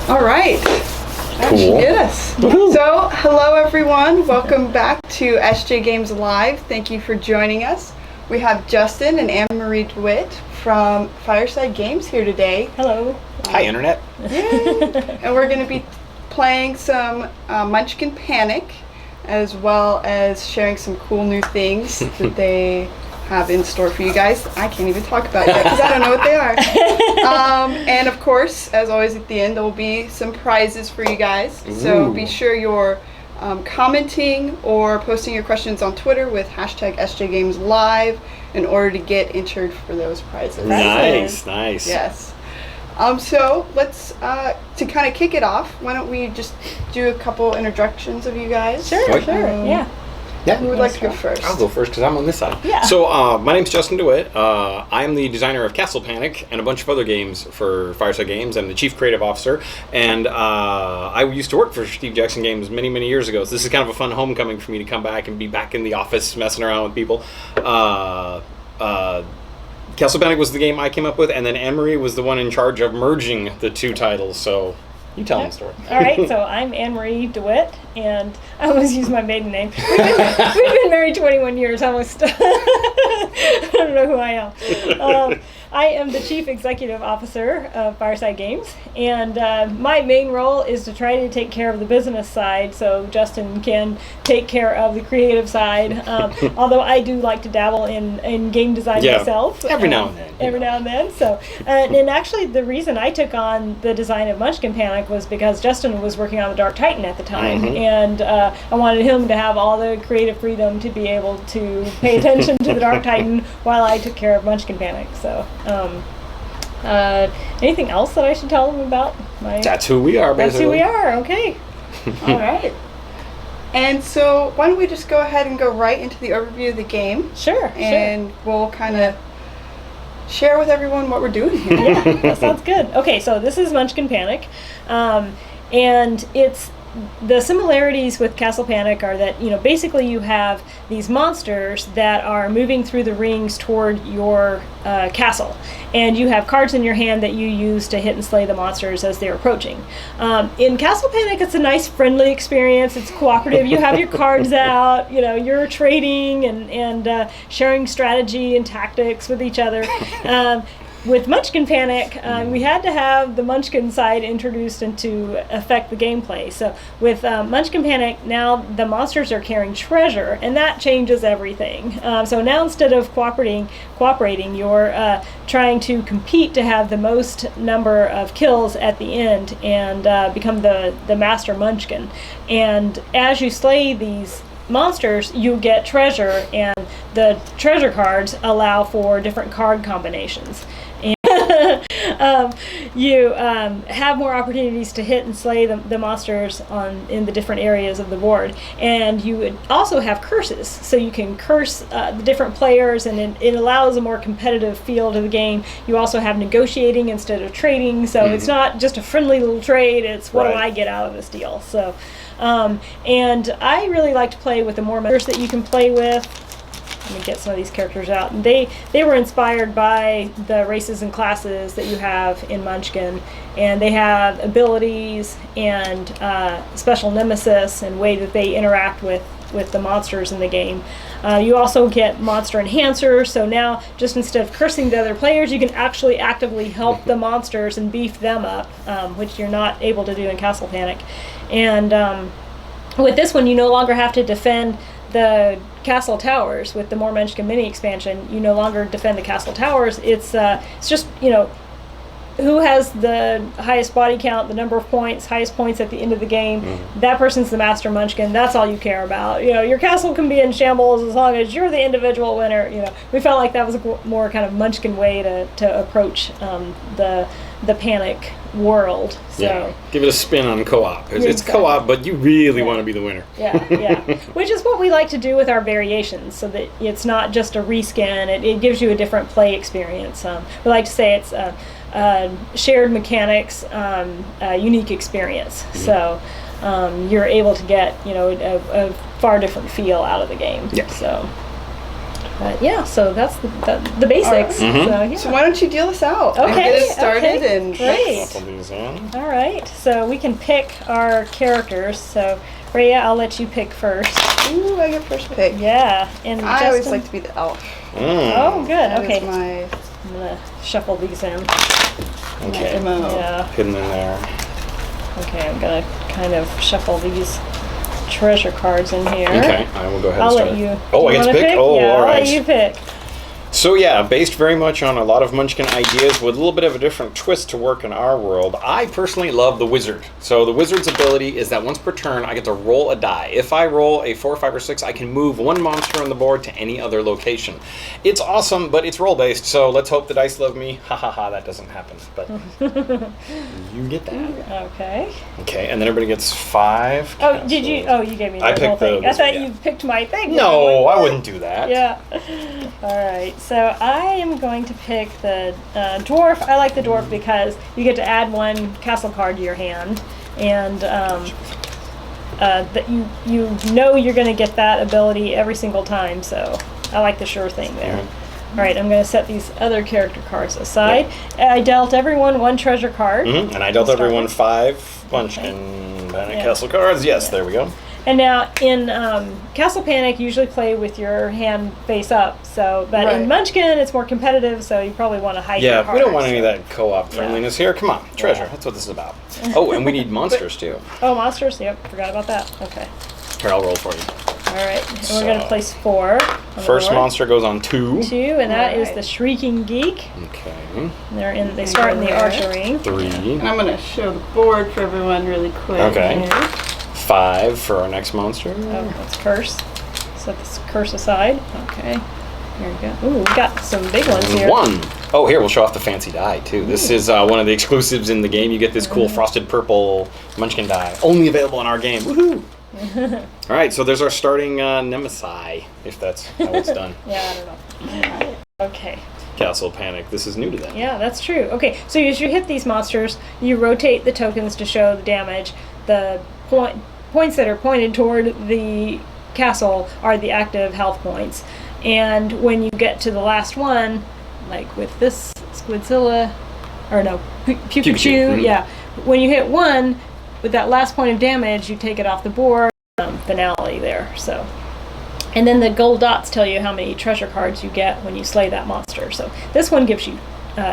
All right. That should get us. So, hello everyone. Welcome back to SJ Games Live. Thank you for joining us. We have Justin and Anne-Marie DeWitt from Fireside Games here today. Hello. Hi, Internet. Yay. And we're going to be playing some Munchkin Panic, as well as sharing some cool new things that they have in store for you guys. I can't even talk about it yet because I don't know what they are. And of course, as always at the end, there will be some prizes for you guys. Ooh. So be sure you're commenting or posting your questions on Twitter with hashtag SJGamesLive in order to get entered for those prizes. Nice. Yes. So let's, to kind of kick it off, why don't we just do a couple introductions of you guys? Sure. Yeah. Who would like to go first? I'll go first because I'm on this side. Yeah. So my name's Justin DeWitt. I'm the designer of Castle Panic and a bunch of other games for Fireside Games. I'm the chief creative officer, and I used to work for Steve Jackson Games many, many years ago. So this is kind of a fun homecoming for me to come back and be back in the office messing around with people. Castle Panic was the game I came up with, and then Anne-Marie was the one in charge of merging the two titles. So you tell them the story. All right, so I'm Anne-Marie DeWitt, and I always use my maiden name. We've been married 21 years. I don't know who I am. I am the Chief Executive Officer of Fireside Games, and my main role is to try to take care of the business side, so Justin can take care of the creative side, although I do like to dabble in game design myself. Every now and then. Every now and then. So, and actually the reason I took on the design of Munchkin Panic was because Justin was working on the Dark Titan at the time, and I wanted him to have all the creative freedom to be able to pay attention to the Dark Titan while I took care of Munchkin Panic. So, anything else that I should tell them about? That's who we are, basically. That's who we are, okay. All right. And so why don't we just go ahead and go right into the overview of the game. Sure. And we'll kind of share with everyone what we're doing here. Yeah, that sounds good. Okay, so this is Munchkin Panic, and it's the similarities with Castle Panic are that, basically you have these monsters that are moving through the rings toward your castle, and you have cards in your hand that you use to hit and slay the monsters as they're approaching. In Castle Panic, it's a nice friendly experience. It's cooperative. You have your cards out, you're trading and sharing strategy and tactics with each other. With Munchkin Panic, we had to have the Munchkin side introduced into affect the gameplay. So with Munchkin Panic, now the monsters are carrying treasure, and that changes everything. So now instead of cooperating, you're trying to compete to have the most number of kills at the end and become the master Munchkin. And as you slay these monsters, you get treasure, and the treasure cards allow for different card combinations. You have more opportunities to hit and slay the monsters in the different areas of the board, and you would also have curses, so you can curse the different players, and it allows a more competitive feel to the game. You also have negotiating instead of trading, so it's not just a friendly little trade, it's what do I get out of this deal. So and I really like to play with the more members that you can play with. Let me get some of these characters out. And they were inspired by the races and classes that you have in Munchkin, and they have abilities and special nemesis and way that they interact with the monsters in the game. You also get monster enhancers, so now just instead of cursing the other players, you can actually actively help the monsters and beef them up, which you're not able to do in Castle Panic. And with this one, you no longer have to defend the castle towers. With the More Munchkin mini expansion, you no longer defend the castle towers. It's just, who has the highest body count, the number of points, highest points at the end of the game, that person's the master Munchkin. That's all you care about. Your castle can be in shambles as long as you're the individual winner. We felt like that was a more kind of Munchkin way to approach the Panic world. So give it a spin on co-op. It's co-op, but you really want to be the winner. Yeah. Which is what we like to do with our variations, so that it's not just a reskin. It gives you a different play experience. We like to say it's shared mechanics, unique experience. So you're able to get a far different feel out of the game. Yeah. So But yeah, so that's the basics. Mhm. So, yeah. So why don't you deal us out and Okay, get us started okay, and great. Shuffle these in. All right, so we can pick our characters. So Rhea, I'll let you pick first. Ooh, I get first pick. Yeah, and I always Justin- like to be the elf. Oh, good. That Okay, is my I'm gonna shuffle these in. Okay. MO. Yeah. Hidden in there. Okay, I'm gonna kind of shuffle these treasure cards in here. Okay, I will go ahead I'll and start. let you. Oh, do I you get to wanna pick? Oh, yeah, all I'll right. let you pick. So yeah, based very much on a lot of Munchkin ideas with a little bit of a different twist to work in our world, I personally love the wizard. So the wizard's ability is that once per turn, I get to roll a die. If I roll a 4, 5, or 6, I can move one monster on the board to any other location. It's awesome, but it's roll-based, so let's hope the dice love me. Ha ha ha, that doesn't happen, but you get that. Okay. Okay, and then everybody gets 5. Oh, did you? Oh, you gave me I the whole picked the thing. I wizard, thought yeah. you picked my thing. No, I wouldn't do that. Yeah. All right. So I am going to pick the dwarf. I like the dwarf because you get to add one castle card to your hand, and that you know you're going to get that ability every single time. So I like the sure thing there. All right, I'm going to set these other character cards aside. I dealt everyone one treasure card. And I dealt Start everyone with- 5 Munchkin Panic Yeah. Castle cards. Yes, Yeah. there we go. And now in Castle Panic, you usually play with your hand face up. So, but Right. in Munchkin, it's more competitive. So you probably want to hide your Yeah, cards. we don't want any of that co-op friendliness here. Come on, treasure. Yeah. That's what this is about. Oh, and we need monsters too. Oh, monsters. Yep, forgot about that. Okay. Here, I'll roll for you. All right. And we're going to So, place 4. on the First board. monster goes on 2. 2, and that is Alright. the Shrieking Geek. Okay. And they start in the Alright. archery. 3. And I'm gonna show the board for everyone really quick. Okay. Okay. 5 for our next monster. Oh, that's curse. Set this curse aside. Okay. Here we go. Ooh, we got some big ones And here. 1. Oh, here, we'll show off the fancy die too. This is one of the exclusives in the game. You get this cool frosted purple Munchkin die. Only available in our game. Woohoo! All right, so there's our starting Nemesis, if that's how it's done. Yeah, I don't know. Okay. Castle Panic. This is new to them. Yeah, that's true. Okay, so as you hit these monsters, you rotate the tokens to show the damage. The points that are pointed toward the castle are the active health points. And when you get to the last one, like with this Squidzilla, or no, Pikachu, Mhm. yeah. When you hit 1, with that last point of damage, you take it off the board. Finale there, so. And then the gold dots tell you how many treasure cards you get when you slay that monster. So this one gives you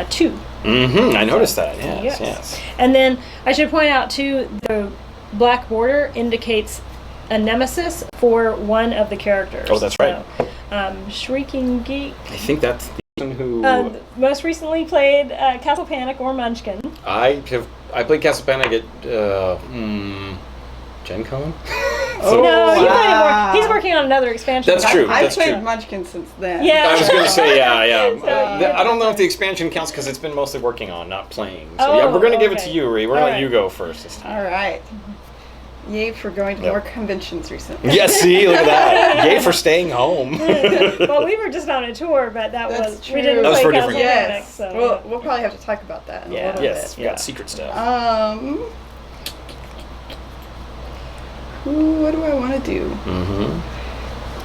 2. I noticed that. Yes. And then I should point out too, the black border indicates a nemesis for one of the characters. Oh, that's right. So, Shrieking Geek. I think that's the person who Most recently played Castle Panic or Munchkin. I played Castle Panic at Gen Con. Oh, No, you played wow. more. He's working on another expansion. That's true. I've That's played true. Munchkin since then. Yeah. I was going to say, yeah. So, I don't know if the expansion counts because it's been mostly working on, not playing. So yeah, Oh, we're going to give it to okay. you, Ree. We're going to let Alright. you go first this time. All right. Yay for going to Yep. more conventions recently. Yes, see, look at that. Yay for staying home. Well, we were just on a tour, but that That's was true. we didn't That was play for Castle different- Panic. Yes. So We'll probably have to talk about that in Yeah. a little Yes, we bit. got secret stuff. What do I want to do?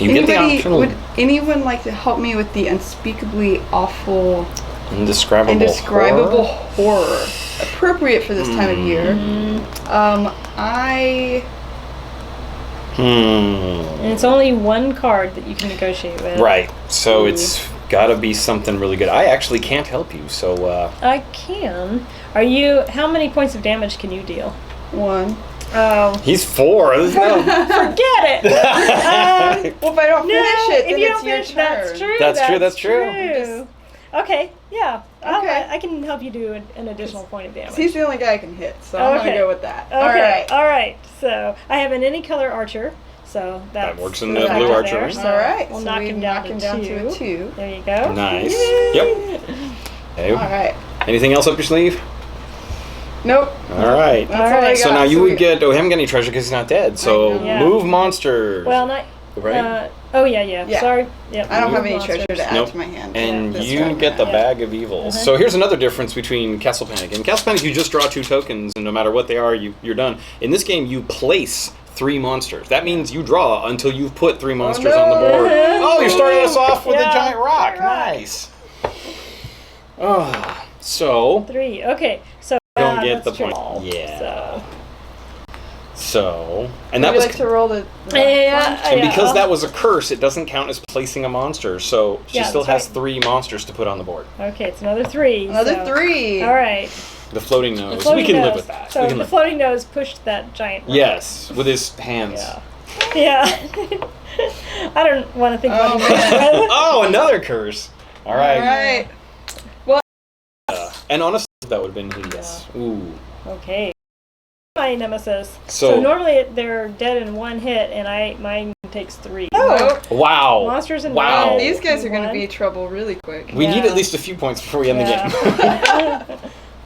You get the option. Would anyone like to help me with the unspeakably awful, Indescribable horror? Appropriate for this time of year. and it's only one card that you can negotiate with. Right. So it's got to be something really good. I actually can't help you. So I can. Are you? How many points of damage can you deal? 1. Oh, he's 4. There's no- forget it. Well, if I don't finish it, if then you it's don't your finish, turn. that's true. That's true. Okay, yeah. Okay. I can help you do an additional point of damage. He's the only guy I can hit, so I'm Okay. gonna go with that. Okay, all right. So I have an any color archer, so That that's works in the that's blue right there, archery. so All right, we'll so knock we him down, knock him down to a 2. There you go. Nice. Yay. Yep. Hey, All right. anything else up your sleeve? Nope. All right. That's all I right. got. So now you So would we- get. Oh, we haven't got any treasure because he's not dead. So I know. Yeah. move monsters. Well, not. right. Oh yeah. Yeah. Sorry. Yep. I don't have move any monsters. treasure to add Nope. to my hand. And this you time get the around. bag of evils. So here's another difference between Castle Panic. In Castle Panic, you just draw 2 tokens, and no matter what they are, you're done. In this game, you place 3 monsters. That means you draw until you've put 3 monsters on the board. Oh, you're starting us off with a giant rock. Nice. Oh, so 3. Okay, so don't get the that's point. true. Yeah. So, and that Would you was like to roll the and because that was a curse, it doesn't count as placing a monster. So she Yeah, still that's has right. 3 monsters to put on the board. Okay, it's another 3. Another so- 3. All right. The floating nose. The floating we can nose. live with that. So we can the live. floating nose pushed that giant rock. Yes, with his hands. Yeah. Yeah. I don't want to think Oh, about man. it. Oh, another curse. All right. All right. And honestly, that would have been hideous. Ooh. Okay. My nemesis. So- So normally they're dead in 1 hit, and mine takes 3. Oh. Wow. Monsters in Wow. red. These guys are going to 1. be trouble really quick. We need Yeah. at least a few points before we end the game. Yeah.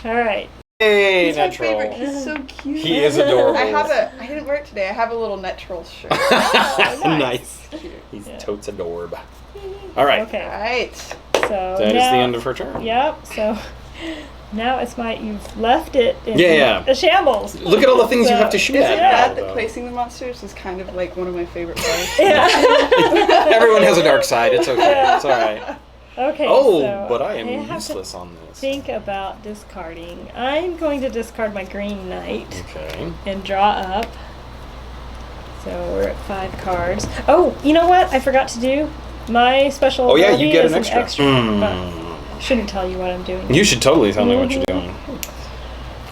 All right. Hey, He's my natural. favorite. He's so cute. He is adorable. I didn't wear it today. I have a little natural shirt. Nice. He's totes adorable. All right. Okay. All right. So That is now, the end of her turn. Yep. So now it's you've left it in Yeah. a shambles. Look at all the things you have to shoot Isn't at. it now, bad that though. placing the monsters is kind of like one of my favorite parts? Yeah. Everyone has a dark side. It's okay. It's all right. Okay. Oh, so but I am have to useless on this. Think about discarding. I'm going to discard my green knight Okay. and draw up. So we're at 5 cards. Oh, you know what? I forgot to do. My special Oh yeah, ability you get is an extra. but shouldn't tell you what I'm doing. You should totally tell me what you're doing.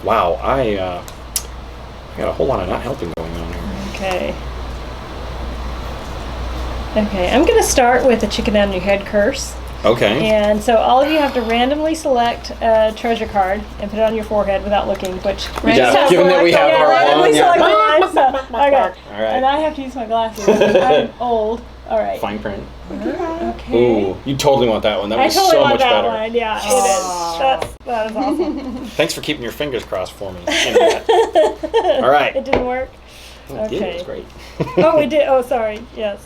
Wow, I got a whole lot of not helping going on here. Okay. Okay, I'm going to start with a chicken on your head curse. Okay. And so all of you have to randomly select a treasure card and put it on your forehead without looking, which Yeah, given that we have our randomly one, yeah. select one. So, okay. All right. And I have to use my glasses. I'm old. All right. Fine print. Okay. Ooh, you totally want that one. That I was totally so want much that better. one. Yeah, Aw. it is. That is awesome. Thanks for keeping your fingers crossed for me. All right. It didn't work. Oh, it Okay. was great. Oh, we did. Oh, sorry. Yes,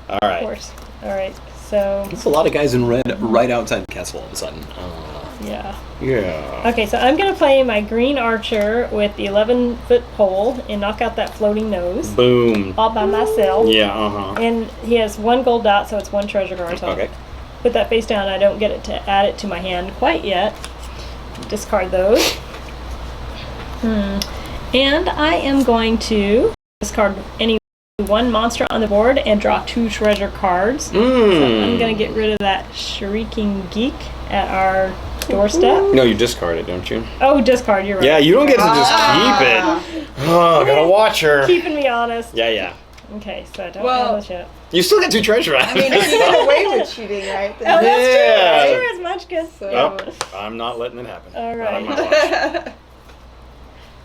All of right. course. All right. So, There's a lot of guys in red right outside the castle all of a sudden. yeah. Yeah. Okay, so I'm going to play my green archer with the 11-foot pole and knock out that floating nose Boom. all by myself. Yeah. Uh huh. And he has 1 gold dot, so it's 1 treasure card. So I'll Okay. put that face down. I don't get it to add it to my hand quite yet. Discard those. And I am going to discard any 1 monster on the board and draw 2 treasure cards. So I'm going to get rid of that shrieking geek at our doorstep. No, you discard it, don't you? Oh, discard, you're right. Yeah, you don't get to just keep it. Oh, gotta watch her. Keeping me honest. Yeah, yeah. Okay, so I don't Well- have this yet. You still get 2 treasure I mean, if you get away with cheating, right? Oh, Then that's true. Yeah. That's true. It's Munchkin. So- Yep. I'm not letting it happen. All Not on right. my watch.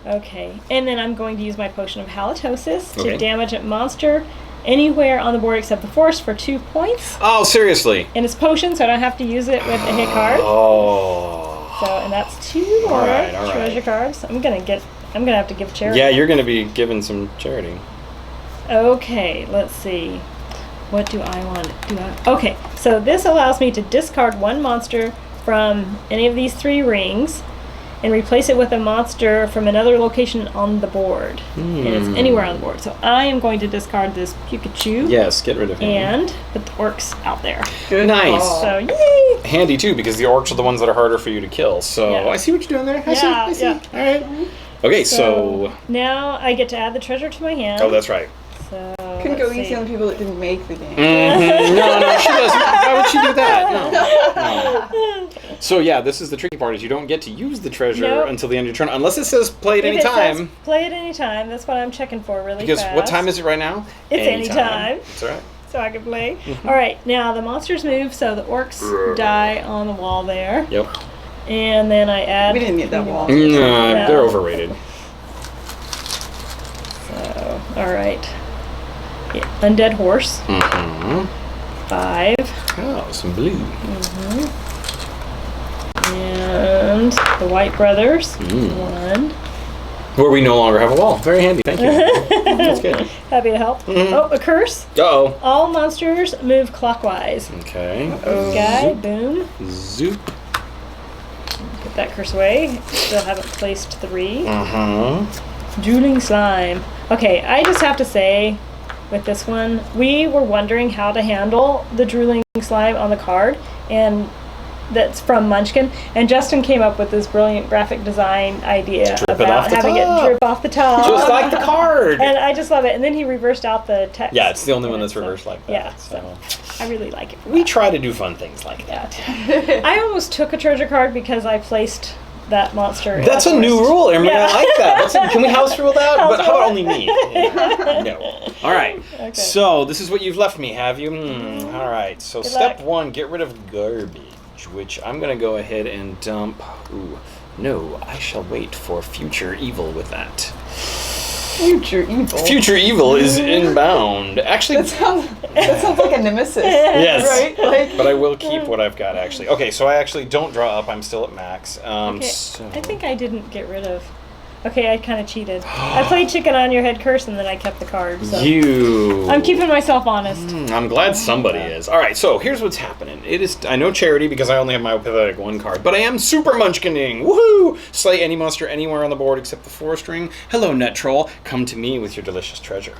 Okay, and then I'm going to use my potion of halitosis Okay. to damage a monster anywhere on the board except the forest for 2 points. Oh, seriously? And it's potion, so I don't have to use it with a hit card. Oh. So, and that's 2 more All right, all treasure right. cards. I'm gonna have to give charity. Yeah, you're gonna be giving some charity. Okay, let's see. What do I want? Okay, so this allows me to discard 1 monster from any of these 3 rings and replace it with a monster from another location on the board. And it's anywhere on the board. So I am going to discard this Pikachu Yes, get rid of him. and put the orcs out there. Good Nice. call. So yay! Handy too, because the orcs are the ones that are harder for you to kill. So Yeah. I see what you're doing there. I see. Yeah. All right. Okay, so. now I get to add the treasure to my hand. Oh, that's right. So Couldn't go let's easy see. on the people that didn't make the game. No, she doesn't. Why would she do that? No. So yeah, this is the tricky part: is you don't get to use the treasure Nope. until the end of your turn, unless it says play at If any it says time. play at any time. That's what I'm checking for really Because fast. what time is it right now? It's anytime. That's all right. So I can play. All right, now the monsters move, so the orcs die on the wall there. Yep. And then I add. We didn't need that 3 wall. monsters. No, they're overrated. So, all right. Yeah, undead horse, Mm-hmm. 5. Oh, some blue. And the White Brothers, 1. Where we no longer have a wall. Very handy. Thank you. That's good. Happy to help. Oh, a curse. Uh-oh. All monsters move clockwise. Okay. Guy, boom. Zoop. Put that curse away. Still haven't placed 3. Uh-huh. Dueling slime. Okay, I just have to say, with this one, we were wondering how to handle the drooling slime on the card, and that's from Munchkin. And Justin came up with this brilliant graphic design idea about having it drip off the top. Just like the card. And I just love it. And then he reversed out the text. Yeah, it's the only one that's reversed like that. Yeah, so I really like it. we try to do fun things like that. I almost took a treasure card because I placed that monster. That's a new rule, Emery. Yeah. I like that. Can we house rule that? House But how rule about it? only me? No. All right. Okay. So this is what you've left me, have you? All right. So Good step luck. 1, get rid of garbage, which I'm going to go ahead and dump. Ooh, no, I shall wait for future evil with that. Future evil. Future evil is inbound. Actually, That sounds like a nemesis. yes. Right? Like, But I will keep what I've got, actually. Okay, so I actually don't draw up. I'm still at max. Okay, So I think I didn't get rid of. Okay, I kind of cheated. I played chicken on your head curse and then I kept the card. So. you. I'm keeping myself honest. I'm glad somebody is. All right, so here's what's happening. It is I know charity because I only have my pathetic 1 card, but I am super munchkining. Woohoo! Slay any monster anywhere on the board except the forest ring. Hello, net troll. Come to me with your delicious treasure.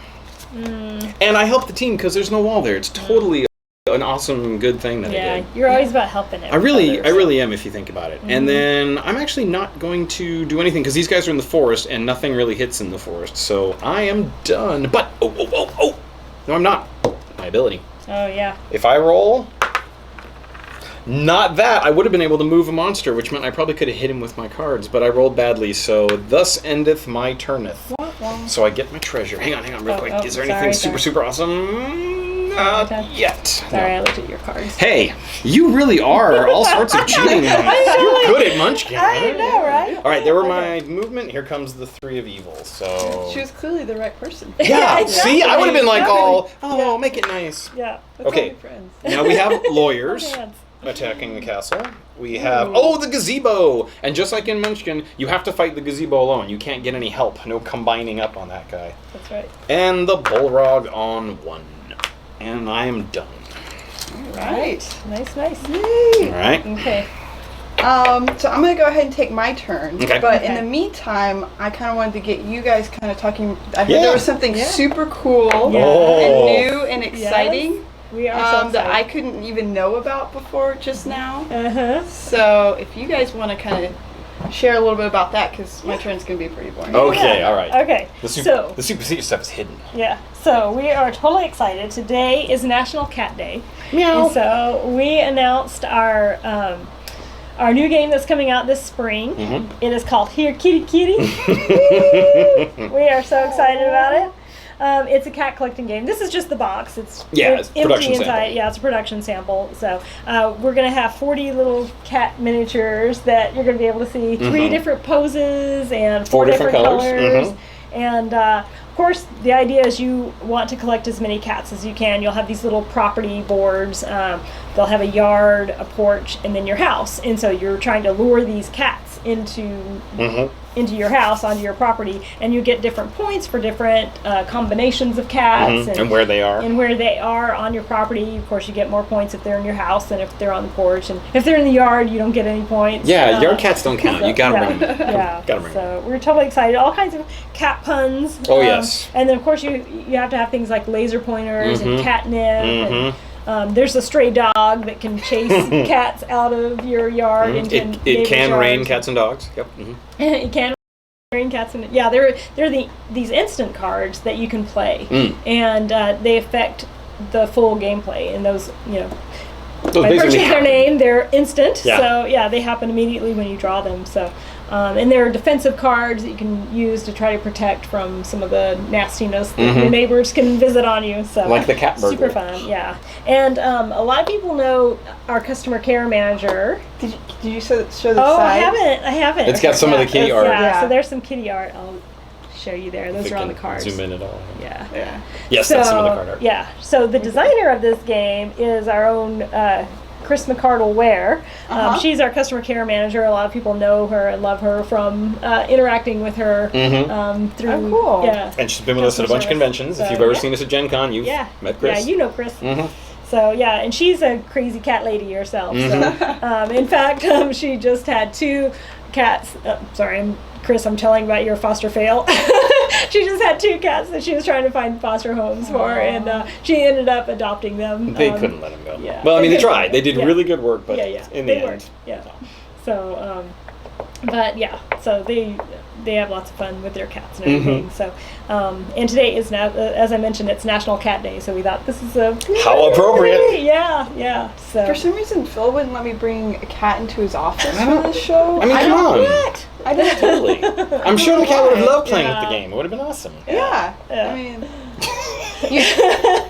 And I help the team because there's no wall there. It's totally an awesome, good thing that I Yeah, did. you're always about helping I really others. am if you think about it. And then I'm actually not going to do anything because these guys are in the forest and nothing really hits in the forest. So I am done. But oh! No, I'm not. My ability. Oh yeah. If I roll, not that, I would have been able to move a monster, which meant I probably could have hit him with my cards, but I rolled badly, so thus endeth my turneth. So I get my treasure. Hang on real quick. Is there anything super awesome? Not Okay. yet. Sorry, I looked at your cards. Hey, you really are all sorts of cheating. You're good at Munchkin. I know, right? All right, there were my movement. Here comes the 3 of evil. So she was clearly the right person. yeah, exactly. see, I would have been like, Exactly. oh, make it nice. Yeah. Let's Okay. all be friends. Now we have lawyers Hands. attacking the castle. We have the gazebo, and just like in Munchkin, you have to fight the gazebo alone. You can't get any help. No combining up on that guy. That's right. And the bullrog on 1, and I am done. Right. Nice. All right. Okay. So I'm gonna go ahead and take my turn. Okay. But in Okay. the meantime, I kind of wanted to get you guys kind of talking. I heard Yeah. there was something Yeah. super cool Yeah. Oh. and new and exciting We are so that I excited. couldn't even know about before just now. Uh-huh. So if you guys want to kind of share a little bit about that, because my turn's gonna be pretty boring. Okay, Yeah. all right. Okay. The So super secret stuff is hidden. yeah. So we are totally excited. Today is National Cat Day. Meow. And so we announced our new game that's coming out this spring. Mhm. It is called Here Kitty Kitty. We are so excited about it. It's a cat collecting game. This is just the box. It's It's empty production inside. sample. Yeah, it's a production sample. So we're gonna have 40 little cat miniatures that you're gonna be able to see 3 different poses and 4 different colors. Mhm. And of course, the idea is you want to collect as many cats as you can. You'll have these little property boards. They'll have a yard, a porch, and then your house. And so you're trying to lure these cats into your house, onto your property, and you get different points for different combinations of cats And where they are. and where they are on your property. Of course, you get more points if they're in your house than if they're on the porch. And if they're in the yard, you don't get any points. Yeah, yard cats don't count. You gotta yeah, bring them. Yeah. Gotta bring them. So we're totally excited. All kinds of cat puns. Oh, yes. And then of course you have to have things like laser pointers and catnip. Mhm. And, there's a stray dog that can chase cats out of your yard into It neighbors' can rain yards. cats and dogs. Yep. It can rain cats and yeah, they're these instant cards that you can play, and they affect the full gameplay. And those Those by basically virtue of their happen. name, they're instant. Yeah. So yeah, they happen immediately when you draw them. So, and there are defensive cards that you can use to try to protect from some of the nastiness that your neighbors can visit on you. So Like the cat burglar. super fun, yeah. And a lot of people know our customer care manager. Did you show the side? I haven't. It's got some of the kitty it's- art. Yeah, so Yeah. there's some kitty art. I'll show you there. Those are on the cards. Zoom in at all. Yeah. Yeah. Yes, that's some of the card art. Yeah. So the designer of this game is our own Chris McCardle-Ware. She's our customer care manager. A lot of people know her and love her from interacting with her through. Oh, cool. Yeah. And she's been with us at a bunch of Customer service. conventions. So, If you've ever yeah. seen us at Gen Con, you've Yeah. met Chris. Yeah, you know Chris. Mhm. So yeah, and she's a crazy cat lady herself. So, in fact, she just had 2 cats. Sorry, Chris, I'm telling about your foster fail. She just had 2 cats that she was trying to find foster homes for, and she ended up adopting them. They couldn't let him go. Yeah. Well, I mean, they tried. They did Yeah. really good work, but Yeah, in the end. worked. Yeah. So, but yeah, so they have lots of fun with their cats and everything. So, and today is now, as I mentioned, it's National Cat Day. So we thought this is a How appropriate. Yeah. So For some reason, Phil wouldn't let me bring a cat into his office for this show. I mean, come on. what? I didn't. Totally. I'm sure the cat would have loved playing Yeah. with the game. It would have been awesome. Yeah. Yeah. I mean,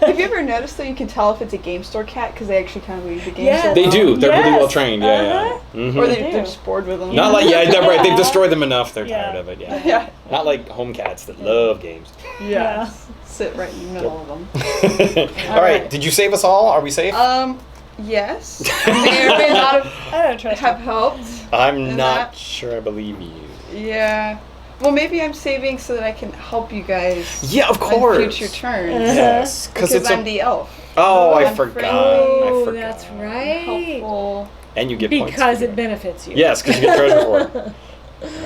have you ever noticed though you can tell if it's a game store cat because they actually kind of leave the game Yeah. store They do. alone? They're really Yes. well trained. Yeah, Uh-huh. yeah. Mhm. Or They they're do. just bored with them. Not like, yeah, they're right. They've Yeah. destroyed them enough. They're Yeah. tired of it. Yeah. Yeah. Not like home cats that love games. Yeah. Sit right in the middle of them. All right. Did you save us all? Are we safe? Yes. May or may not I don't trust have you. helped. I'm and not that- sure I believe you. Yeah. Well, maybe I'm saving so that I can help you guys. Yeah, of course. On future turns. Yes, Because it's I'm the elf. Oh, I I'm forgot. friendly. I Oh, forgot. that's right. Helpful. And you get points. Because for it benefits you. Yes, because you get treasure for it.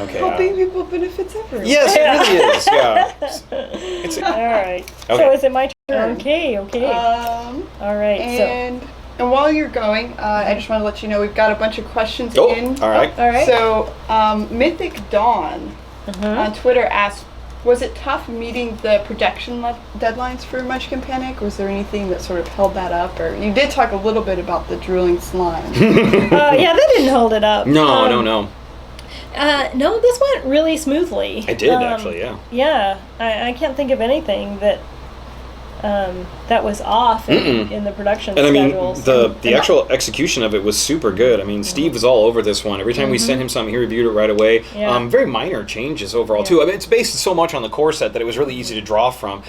Okay. Helping people benefits everyone. Yes, it really is. Yeah. It's All right. So Okay. is it my turn? Okay. Uh, All right. And while you're going, I just want to let you know we've got a bunch of questions Oh, in. all right. All right. So, Mythic Dawn on Twitter asked, was it tough meeting the production deadlines for Munchkin Panic? Was there anything that sort of held that up? Or you did talk a little bit about the drooling slime. Yeah, that didn't hold it up. No. No, this went really smoothly. I did actually. Yeah. Yeah, I can't think of anything that that was off in the production And I mean, schedules. the actual execution of it was super good. I mean, Steve was all over this one. Every time we sent him something, he reviewed it right away. Yeah. Very minor changes overall, too. I mean, it's based so much on the core set that it was really easy to draw from.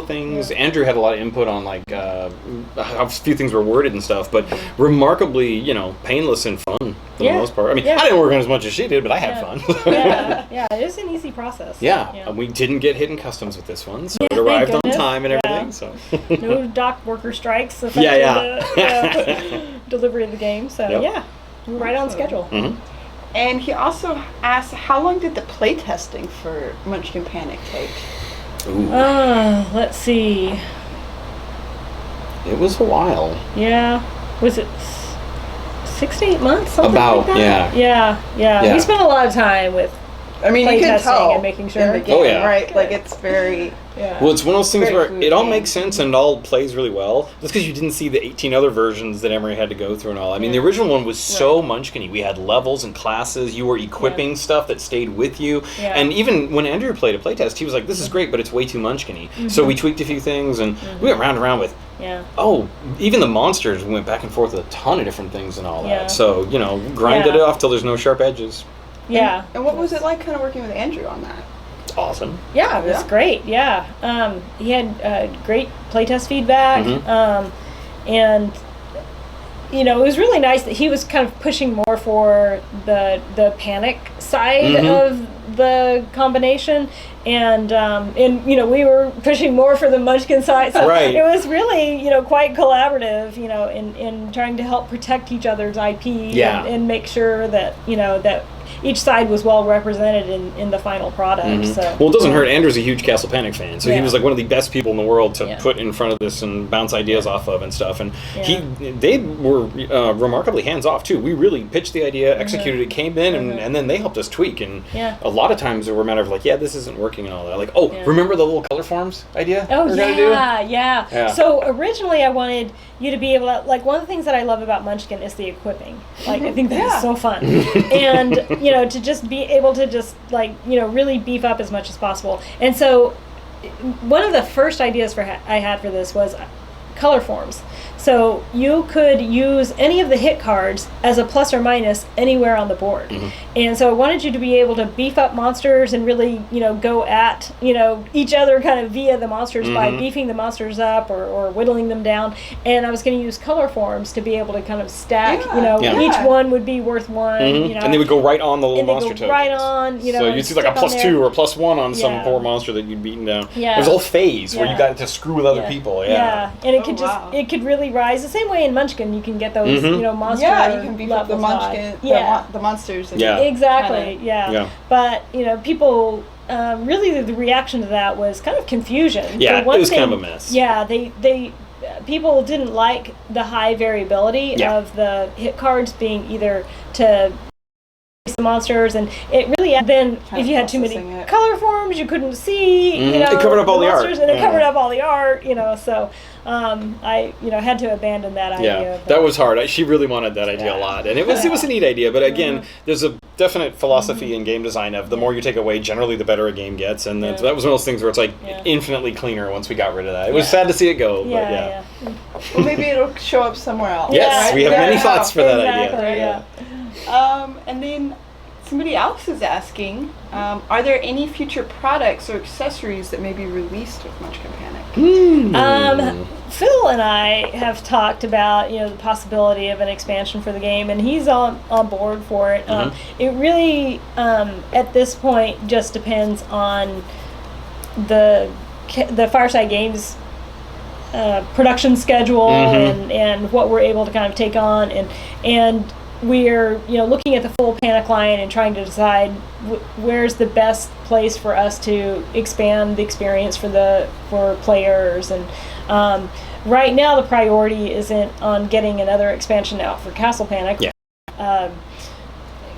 Things Andrew had a lot of input on, like how few things were worded and stuff, but remarkably, painless and fun for the most part. I mean, I didn't work on as much as she did, but I had fun. yeah, it was an easy process. Yeah, we didn't get hidden customs with this one, so it thank arrived on goodness. time and everything. Yeah. So No dock worker strikes affected the delivery of the game. So Yep. we're right on schedule. And he also asked, how long did the play testing for Munchkin Panic take? Ooh, Let's see. it was a while. Yeah, was it 6 to 8 months? Something About, like that? yeah. Yeah. We spent a lot of time with. I mean, Play you can testing tell and making sure. in the game, Oh, yeah. right? Like, it's very... Yeah. Well, it's one of those things Very where fluid it all game. makes sense and it all plays really well. Just because you didn't see the 18 other versions that Emery had to go through and all. I mean, the original one was so Munchkin-y. We had levels and classes. You were equipping stuff that stayed with you. Yeah. And even when Andrew played a playtest, he was like, this is great, but it's way too Munchkin-y. So we tweaked a few things and we went round and round with, Yeah. even the monsters, we went back and forth with a ton of different things and all Yeah. that. So, grinded Yeah. it off till there's no sharp edges. Yeah. And what was it like kind of working with Andrew on that? It's awesome. Yeah, it was Yeah. great. Yeah, he had great playtest feedback, and it was really nice that he was kind of pushing more for the panic side of the combination, and we were pushing more for the Munchkin side. So Right. it was really quite collaborative, in trying to help protect each other's IP Yeah. and make sure that that each side was well represented in the final product. So Well, it doesn't hurt. Andrew's a huge Castle Panic fan, so he Yeah. was like one of the best people in the world to Yeah. put in front of this and bounce ideas off of and stuff. And Yeah. they were remarkably hands off too. We really pitched the idea, executed it, came in, and then they helped us tweak. And Yeah. a lot of times it were a matter of like, yeah, this isn't working and all that. Like, Yeah. remember the little color forms idea? Oh we're gonna do? yeah. Yeah. So originally I wanted you to be able to, like, one of the things that I love about Munchkin is the equipping. Like, I think that is so fun. And, to just be able to just, like, really beef up as much as possible. And so one of the first ideas I had for this was color forms. So you could use any of the hit cards as a plus or minus anywhere on the board. And so I wanted you to be able to beef up monsters and really, go at, each other kind of via the monsters by beefing the monsters up or whittling them down. And I was going to use color forms to be able to kind of stack, Yeah. each one would be worth one, And they would go right on the little and they monster go tokens. right on, So you'd see like a stick on plus there. 2 or a plus 1 on some Yeah. poor monster that you'd beaten down. Yeah. There's a whole phase where you Yeah. got to screw with other Yeah. people. Yeah, and it Oh, could wow. it could really rise the same way in Munchkin. You can get those, monster Yeah, you can beef up the levels high. Munchkin, Yeah, the monsters. And Yeah. exactly. kinda- Yeah. Yeah. But people really the reaction to that was kind of confusion. Yeah, For one it was thing, kind of a mess. Yeah, they people didn't like the high variability Yeah. of the hit cards being either to the monsters, and it really then Kind if of you had too processing many it. color forms you couldn't see Mhm. you know It covered up all the art. monsters, and it Yeah. covered up all the art, so I had to abandon that idea. Yeah, but- that was hard. She really wanted that idea a Yeah. lot, and it was a neat idea. But again, there's a definite philosophy Mm-hmm. in game design of the more you take away, generally the better a game gets, and Yeah. that was one of those things where it's like Yeah. infinitely cleaner once we got rid of that. It was Yeah. sad to see it go, yeah, but yeah. Well, maybe it'll show up somewhere else. Yes, Yeah. we have many Yeah. thoughts for that Exactly, idea. yeah. And then somebody else is asking, are there any future products or accessories that may be released with Munchkin Panic? Phil and I have talked about the possibility of an expansion for the game, and he's on board for it. It really at this point just depends on the Fireside Games production schedule and what we're able to kind of take on, and we're looking at the full Panic line and trying to decide where's the best place for us to expand the experience for players. And right now the priority isn't on getting another expansion out for Castle Panic. Yeah.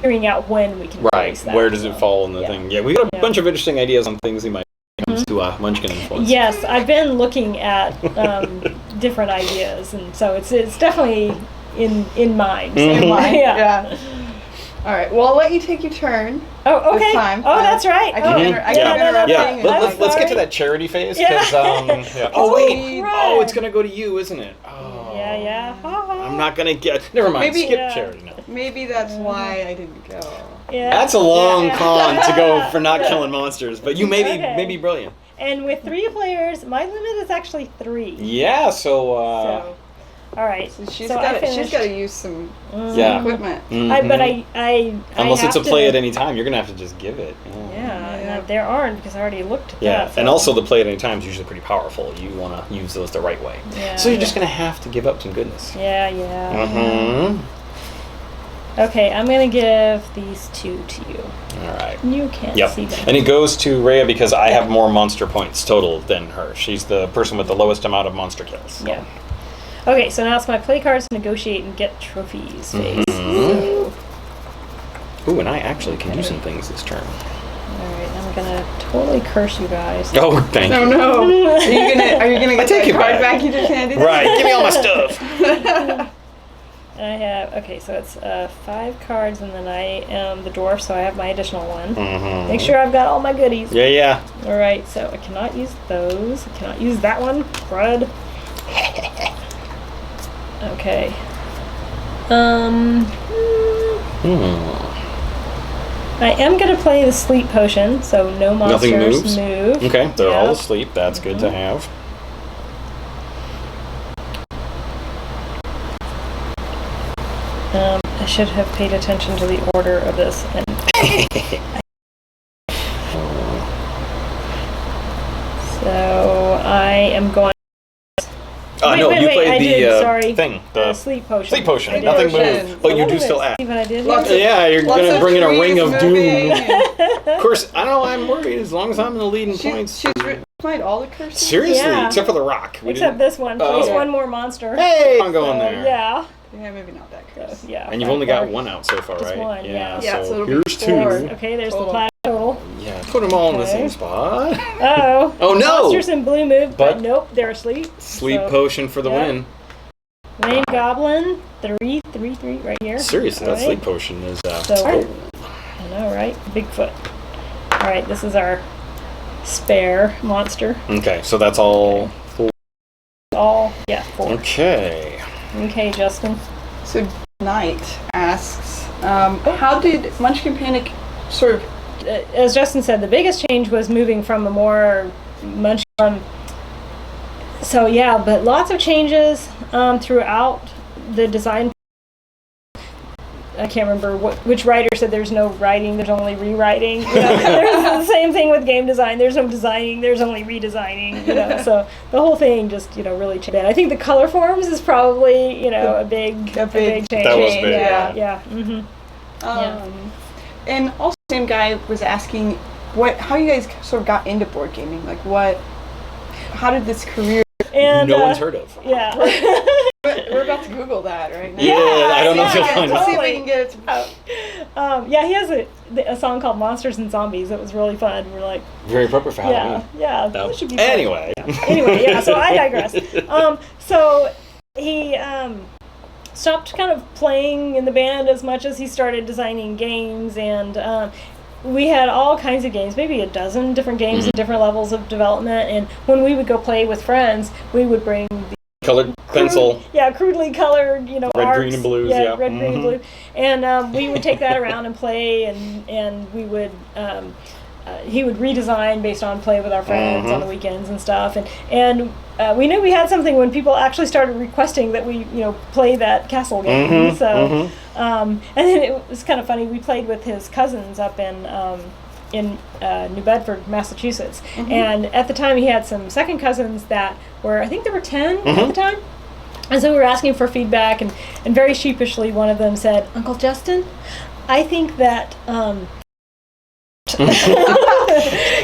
Figuring out when we can Right, release that. where does it So, fall in the yeah. thing? Yeah, we got a Yeah. bunch of interesting ideas on things we might comes to Munchkin influence. Yes, I've been looking at different ideas, and so it's definitely in mind. So, Mhm. yeah. All right. Well, I'll let you take your turn. Oh, okay. This time. Oh, that's right. I Oh, can Mhm. inter- I Yeah. can interrupt Yeah, things. I'm let's get to sorry. that charity phase. Yeah. 'Cause, yeah. Oh, Oh, wait. crap. Oh, it's going to go to you, isn't it? Oh. Yeah. I'm not going to get... Never mind. Maybe- Skip Yeah. charity now. Maybe that's why I didn't go. Yeah. That's a long Yeah. con to go for not killing monsters, but you may be brilliant. And with 3 players, my limit is actually 3. Yeah, so All right. So she's So I got finished. to use some yeah. equipment. But Mhm. I Unless have it's a to- play at any time, you're gonna have to just give it. Yeah, Yeah. there aren't because I already looked at Yeah, that. so- and also the play at any time is usually pretty powerful. You want to use those the right way. Yeah. So you're just gonna have to give up some goodness. Yeah. Mm-hmm. Okay, I'm gonna give these 2 to you. All right. You can't Yep. see them. And it goes to Rhea because I have more monster points total than her. She's the person with the lowest amount of monster kills. Yeah. Okay, so now it's my play cards to negotiate and get trophies phase. Mhm. Ooh, and I actually can do some things this turn. Alright, I'm gonna totally curse you guys. Oh, thank No, you. no. Are you gonna get take that it card back. back you just handed? Right, give me all my stuff. I have, okay, so it's 5 cards, and then I am the dwarf, so I have my additional 1. Mhm. Make sure I've got all my goodies. Yeah. Alright, so I cannot use those. I cannot use that one. Crud. Okay. I am going to play the sleep potion, so no monsters Nothing moves? move. Okay, they're all Yeah. asleep. That's good to have. I should have paid attention to the order of this. And so I am going. No, you played I the did, sorry. thing. The sleep potion. Sleep potion. Sleep Nothing potion. moves, but you do still See act. what I did? Lots here? of- Yeah, you're Lots gonna of bring in a trees ring of moving. doom. Of course, I don't know. I'm worried as long as I'm in the lead in points. She's applied all the curses. Seriously, Yeah. except for the rock. We Except didn't- this one. Oh. Place one more monster. Hey, I'm going So, there. Yeah. Yeah, maybe not that So, curse. yeah. And you've only got 4. one out so far, Just right? one, yeah. Yeah, so So it'll be here's 4. 2. Okay, there's Total. the plaid total. Yeah, put them all in the Okay. same spot. Oh. Oh, no! Monsters in blue move, but But- nope, they're asleep. Sleep So, potion for the yeah. win. Rain Goblin, 3, 3, 3, right here. Seriously, that Alright. sleep potion is. So, oh. I know, right? Bigfoot. All right, this is our spare monster. Okay, so that's all. All, 4. Okay. Okay, Justin. So Knight asks, how did Munchkin Panic sort of As Justin said, the biggest change was moving from a more Munchkin. So yeah, but lots of changes throughout the design. I can't remember which writer said there's no writing, there's only rewriting. You know, there's the same thing with game design. There's no designing, there's only redesigning. You know, so the whole thing just really changed. I think the color forms is probably a big change. That was big, Yeah. Mm-hmm. And also, same guy was asking, how you guys sort of got into board gaming? Like how did this career? And, no one's heard of. Yeah. We're about to Google that right now. Yeah, I don't know if you'll find Let's it. see if we can get it. Yeah, he has a song called Monsters and Zombies. It was really fun. We're like, Very appropriate for Halloween. yeah, No. that should be fun. Anyway. Anyway, yeah, so I digress. So he stopped kind of playing in the band as much as he started designing games, and we had all kinds of games, maybe a dozen different games at different levels of development, and when we would go play with friends, we would bring the Colored pencil. crudely colored, Red, arcs. green, and blues, yeah. Red, green, and blue. And we would take that around and play, and we would, he would redesign based on play with our friends on the weekends and stuff. And we knew we had something when people actually started requesting that we, play that castle game. And then it was kind of funny. We played with his cousins up in New Bedford, Massachusetts. And at the time, he had some second cousins that were, I think they were 10 at the time. And so we were asking for feedback, and very sheepishly, one of them said, "Uncle Justin, I think that," because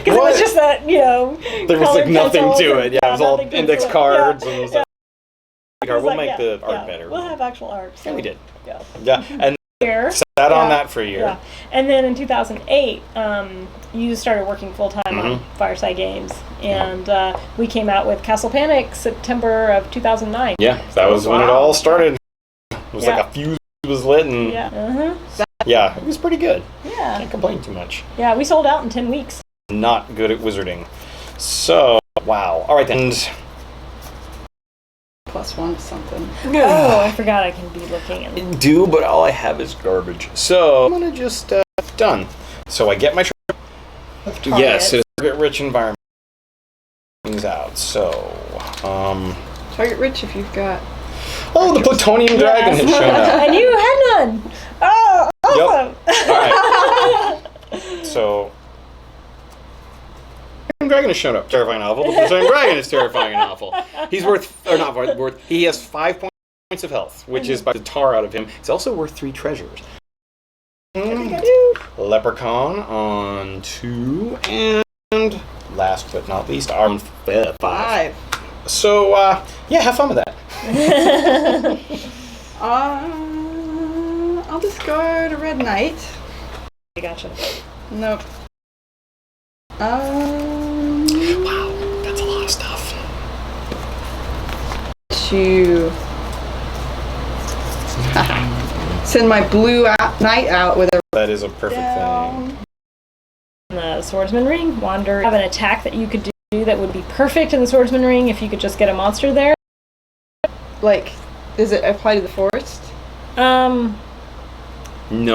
it was just that, There was like nothing to it. Yeah, it was all index cards and stuff. We'll make the art better. We'll have actual art. So, Yeah, we did. Yeah. Yeah, and Here. sat on that for a year. Yeah. And then in 2008, you started working full-time on Fireside Games. And we came out with Castle Panic September of 2009. Yeah, that was when it all started. It was like a fuse was lit, and yeah, it was pretty good. Yeah. Can't complain too much. Yeah, we sold out in 10 weeks. Not good at wizarding. So, wow. All right, then. +1 to something. Oh, I forgot I can be looking at it. Do, but all I have is garbage. So, I'm going to just, done. So I get my yes, it's a target rich environment. Things out. So, Target rich if you've got. oh, the Plutonium Dragon has shown up. And you had none. Oh, awesome. Yep. All right. So, Plutonium Dragon has shown up. Terrifying awful. The Plutonium Dragon is terrifying and awful. He's he has 5 points of health, which is by the tar out of him. He's also worth 3 treasures. Leprechaun on 2, and last but not least, on 5. So, yeah, have fun with that. I'll discard a red knight. I gotcha. Nope. Wow, that's a lot of stuff. To send my blue knight out with a That is a perfect down. thing. The Swordsman Ring, wander. Have an attack that you could do that would be perfect in the Swordsman Ring if you could just get a monster there. Like, does it apply to the forest? No,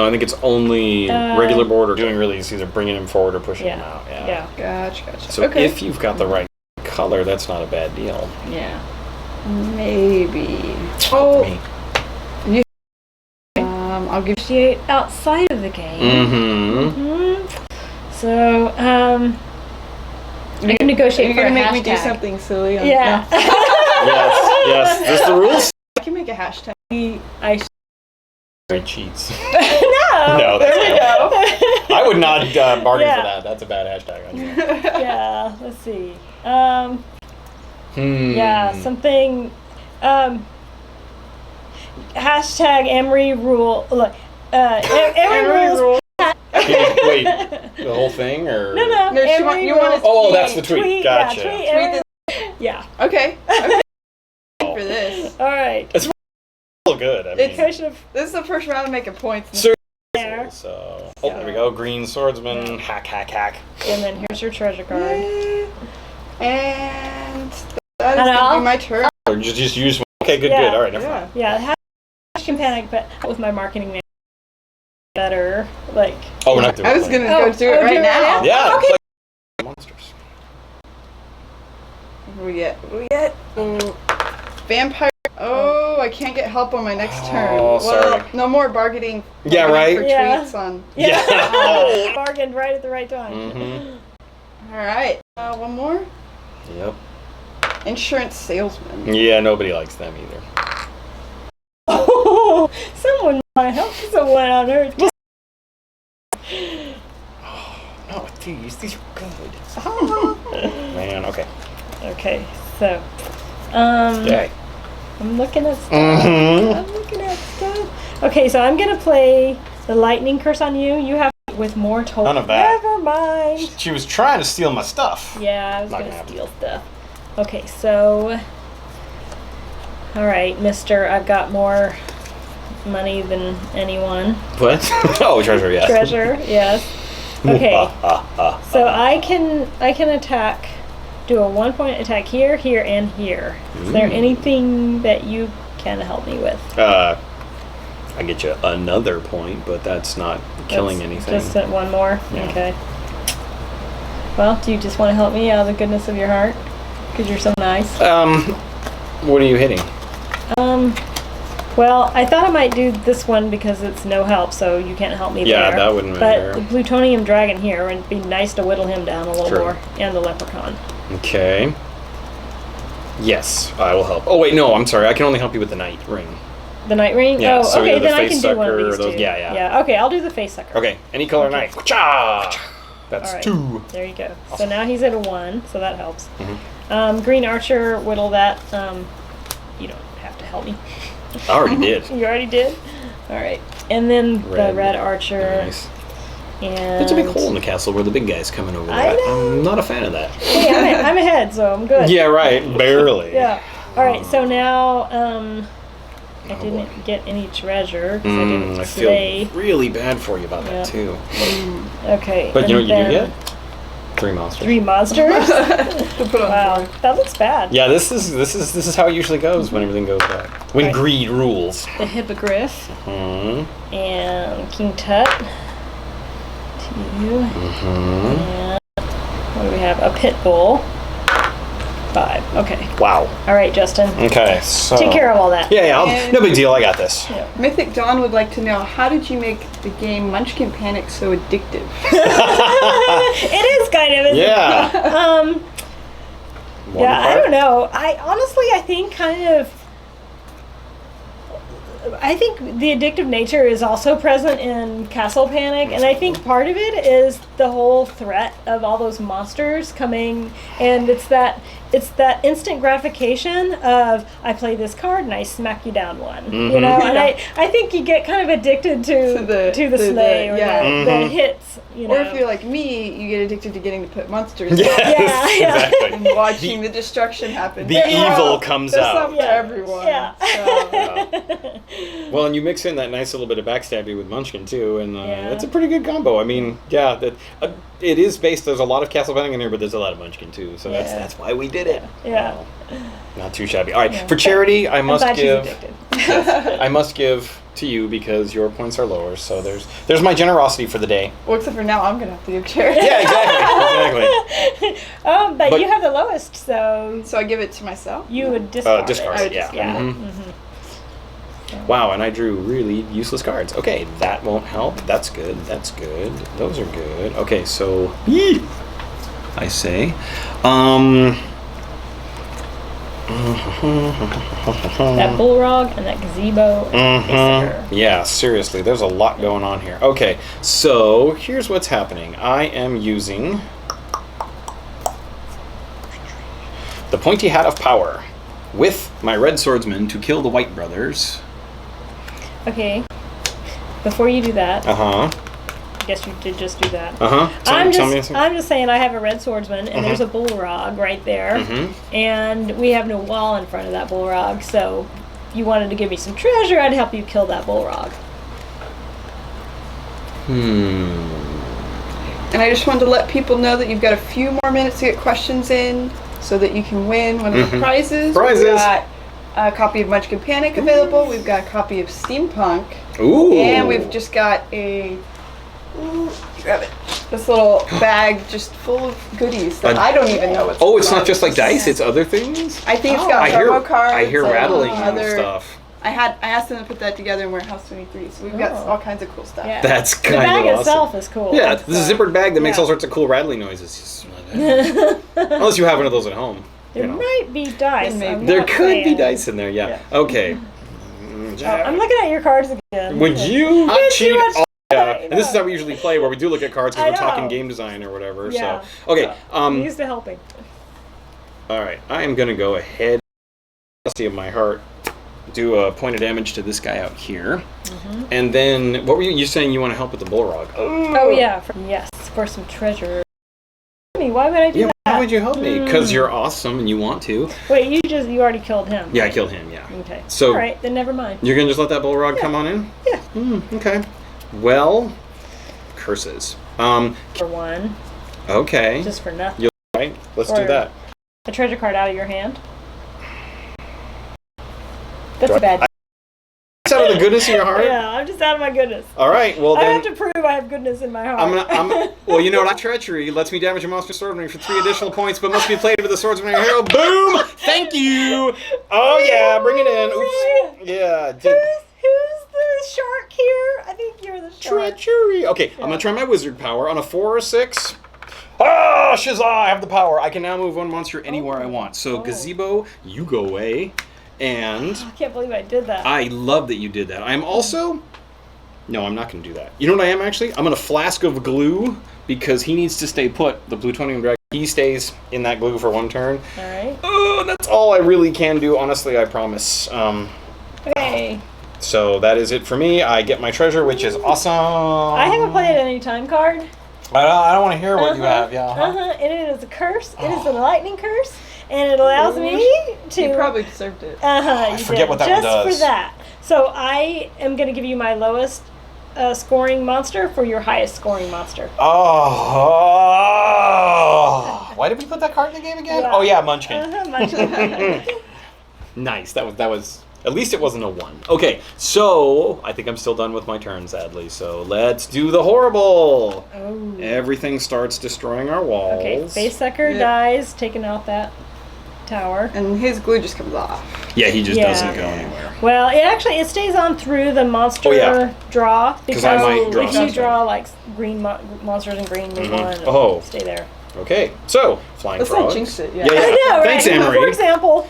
I think it's only regular board or doing release, either bringing him forward or pushing him out. Yeah. Gotcha. So if you've got the right color, that's not a bad deal. Yeah. Maybe. Me. I'll give Negotiate outside of the game. Mm-hmm. So, you can negotiate You're for gonna a make me do hashtag. something silly. Yeah. No. Yes. That's the rules. I can make a hashtag. I Great cheats. no. No, There we go. I would not bargain Yeah. for that. That's a bad hashtag. On you. Yeah. Let's see. Hmm. Yeah, something. Hashtag Emery rule. Look, Emery rules. Wait, the whole thing, or No. No, Emery you want rules. to Oh, that's the tweet. Gotcha. Yeah, tweet Tweet Emery. Yeah. Okay. For this. All right. It's real good. I mean, This is the first round of making points. Seriously, There. so there we go. Green swordsman. Hack. And then here's your treasure card. Yay. And that is And going to be my turn. Or just use one. Okay, good. Yeah. All right, never mind. Yeah, Munchkin Panic, but with my marketing name better. Like. Oh, we're not doing I was it. going to go do it right now. Yeah. Okay. It's like monsters. What do we get? Vampire. Oh, I can't get help on my next turn. Oh, Well, sorry. no more bargaining. Yeah, right? For Yeah. tweets on. Yeah. Bargained right at the right time. Mm-hmm. All right. One more. Yep. Insurance salesman. Yeah, nobody likes them either. Oh, someone might help someone on Earth. No, these. These are good. Oh. Man, okay. Okay, so Okay. I'm looking at stuff. Mhm. I'm looking at stuff. Okay, so I'm gonna play the lightning curse on you. You have with more total. None of that. Never mind. She was trying to steal my stuff. Yeah, I was Not gonna gonna happen. steal stuff. Okay, so all right, Mister, I've got more money than anyone. What? Oh, treasure, yes. Treasure, yes. Okay, so I can attack. Do a 1-point attack here, here, and here. Is there anything that you can help me with? I get you another point, but that's not killing That's anything. Just one more? Yeah. Okay. Well, do you just want to help me out of the goodness of your heart? Because you're so nice. What are you hitting? Well, I thought I might do this one because it's no help, so you can't help me Yeah, there. that wouldn't But matter. the plutonium dragon here, and it'd be nice to whittle him down a little True. more. And the leprechaun. Okay. Yes, I will help. Oh wait, no, I'm sorry. I can only help you with the night ring. The night ring? Yeah, Oh, so okay, either the then I face can do one of sucker or these those- two. yeah, yeah. Yeah, okay, I'll do the face sucker. Okay, any color Okay. knife. Cha! That's All right. 2. There you go. So Awesome. now he's at a 1, so that helps. Mhm. Green archer, whittle that. You don't have to help me. I already did. You already did? All right. And then the Red. red archer. Nice. And There's a big hole in the castle where the big guy's coming over. I that. know. I'm not a fan of that. Hey, I'm ahead, so I'm good. Yeah, right. Barely. Yeah. All right. So now, I Oh, didn't boy. get any treasure because I I didn't feel slay. really bad for you about Yeah. that too. Okay. But you know and what you do then get? 3 monsters. 3 monsters. To put on Wow, board. that looks bad. Yeah, this is how it usually goes when everything goes bad. When Right. greed rules. The hippogriff Hmm. and King Tut. To you. Hmm. And what do we have? A pit bull. 5. Okay. Wow. All right, Justin. Okay, so Take care of all that. Yeah, And- no big deal. I got this. Yeah. Mythic Dawn would like to know, how did you make the game Munchkin Panic so addictive? It is kind of. Isn't Yeah. It? One Yeah, I part? don't know. I think kind of. I think the addictive nature is also present in Castle Panic, and I think part of it is the whole threat of all those monsters coming, and it's that instant gratification of I play this card and I smack you down one, you know, and I think you get kind of addicted to the slay or yeah. the hits, you know. Or if you're like me, you get addicted to getting to put monsters Yes, Yeah, yeah. exactly. and watching the destruction happen. the There's evil some- comes there's out. some for Yeah. everyone. Yeah. So, Well, and you mix in that nice little bit of backstabby with Munchkin too, and Yeah. it's a pretty good combo. I mean, yeah, it is based. There's a lot of Castle Panic in there, but there's a lot of Munchkin too. So Yeah. that's why we did it. Yeah. Not too shabby. All right, Yeah. for charity, I I'm must glad she's give. addicted. I must give to you because your points are lower. So there's my generosity for the day. well, except for now, I'm gonna have to give charity. Yeah, exactly. But But- you have the lowest, so So I give it to myself. you would discard. Discard. I would Yeah. discard Yeah. Mhm. Mhm. Wow, and I drew really useless cards. Okay, that won't help. That's good. That's good. Those are good. Okay, so I say. That bullrog and that gazebo. And Mhm. Yeah, seriously, there's a lot going on here. Okay, so here's what's happening. I am using the pointy hat of power with My red swordsman to kill the white brothers. Okay. Before you do that, uh-huh. I guess you did just do that. Uh-huh. I'm Tell me. just saying I have a red swordsman and there's a bullrog right there, Mhm. and we have no wall in front of that bullrog. So, if you wanted to give me some treasure, I'd help you kill that bullrog. Hmm. And I just wanted to let people know that you've got a few more minutes to get questions in so that you can win one of the prizes. Prizes. We've got a copy of Munchkin Panic available. We've got a copy of Steampunk. Ooh. And we've just got grab it. This little bag just full of goodies that I don't even know what's Oh, it's inside. not just like dice; it's other things. I think it's got I hear. promo cards. I hear and rattling and other stuff. I asked them to put that together in Warehouse 23, so we've got Oh. all kinds of cool stuff. Yeah. That's The kind bag of awesome. itself is cool. Yeah, this is a zippered bag that makes Yeah. all sorts of cool rattling noises. Unless you have one of those at home. There you know. might be dice. There may I'm be. There not could be saying. dice in there, yeah. Yeah. Okay. Oh, I'm looking at your cards again. Would you Would cheat you Yeah, and this is how we usually play, where we do look at cards because I we're talking know. game design or whatever. Yeah. So, okay. I'm used to helping. All right. I am gonna go ahead. Of my heart. Do a point of damage to this guy out here, and then what were you saying? You want to help with the bullrog? Oh yeah, yes, for some treasure. Why would I do that? Why would you help me? Because you're awesome and you want to. Wait, you already killed him. Yeah, I killed him. Yeah. Okay. So all right, then never mind. You're gonna just let that bullrog come on in? Yeah. Okay. Well, curses. For one, Okay. just for nothing. Right. Let's do Or- that. A treasure card out of your hand. That's a bad. It's out of the goodness of your heart. Yeah, I'm just out of my goodness. All right. Well I then. have to prove I have goodness in my heart. Well, you know what? Treachery lets me damage a monster swordsman for 3 additional points, but must be played with the swordsman hero. Boom! Thank you. Oh yeah, bring it in. Oops. Yeah. Who's the shark here? I think you're the shark. Treachery. Okay, I'm gonna try my wizard power on a 4 or 6. Ah, Shazah! I have the power. I can now move one monster anywhere I want. So Gazebo, you go away, and I can't believe I did that. I love that you did that. I'm also. No, I'm not going to do that. You know what I am actually? I'm going to flask of glue because he needs to stay put. The Plutonium Dragon. He stays in that glue for 1 turn. All right. Oh, that's all I really can do. Honestly, I promise. Okay. So that is it for me. I get my treasure, which is awesome. I have a play at any time card. I don't want to hear what you have. Yeah. And it is a curse. It is a lightning curse, and it allows me to. You probably deserved it. I forget what that one does. Just for that. So I am going to give you my lowest scoring monster for your highest scoring monster. Oh. Why did we put that card in the game again? Yeah. Oh yeah, Munchkin. Munchkin. Nice. That was. At least it wasn't a 1. Okay, so I think I'm still done with my turn, sadly. So let's do the horrible. Oh. Everything starts destroying our walls. Okay, face sucker Yeah. dies, taking out that tower. And his glue just comes off. Yeah, he just Yeah. doesn't go anywhere. Well, it stays on through the monster Oh, yeah. draw 'Cause I might draw if you something. draw like green monsters in green, move on. And Oh. stay there. Okay, so flying Let's frogs. not jinx it. Yeah. Yeah, I know, right? Thanks, Anne-Marie. For example,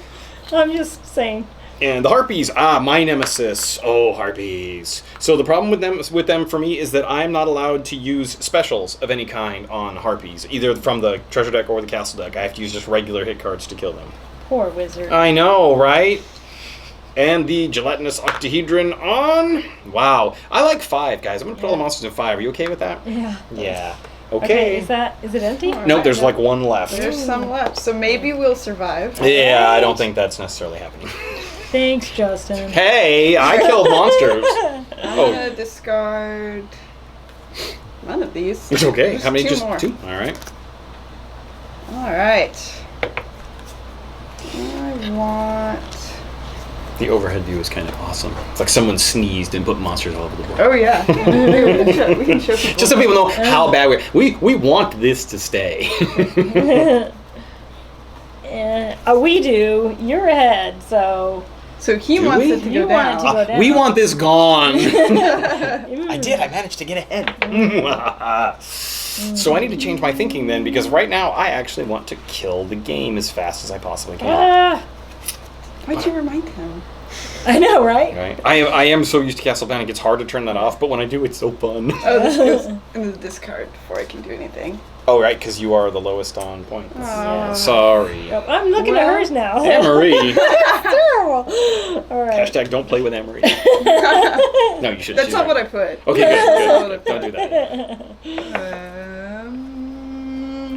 I'm just saying. And the harpies, my nemesis. Oh, harpies. So the problem with them for me is that I'm not allowed to use specials of any kind on harpies, either from the treasure deck or the castle deck. I have to use just regular hit cards to kill them. Poor wizard. I know, right? And the gelatinous octahedron on. Wow, I like 5, guys. I'm gonna put all the monsters in 5. Are you okay with that? Yeah. Yeah. Okay. Okay. Is it empty? Nope, there's like 1 left. There's some left, so maybe we'll survive. Yeah, I don't think that's necessarily happening. Thanks, Justin. Hey, I killed monsters. I'm Oh. gonna discard none of these. It's okay. There's How many? 2 Just more. 2? All right. All right. I want. The overhead view is kind of awesome. It's like someone sneezed and put monsters all over the board. Oh yeah. we can show people. Just so people know how bad we want this to stay. We do. You're ahead, so So he Do wants we? it to You go want it down. to go down. We want this gone. I I did. I managed to get ahead. So I need to change my thinking then, because right now I actually want to kill the game as fast as I possibly can. Why'd you remind him? I know, right? Right? I am so used to Castle Panic, it's hard to turn that off, but when I do, it's so fun. Oh, this goes into the discard before I can do anything. Oh, right, because you are the lowest on points. Yeah. Sorry. Yep, I'm looking at hers now. Anne-Marie. Terrible. All right. Hashtag don't play with Anne-Marie. No, you should. That's not what I put. Okay, That's good. Don't do that.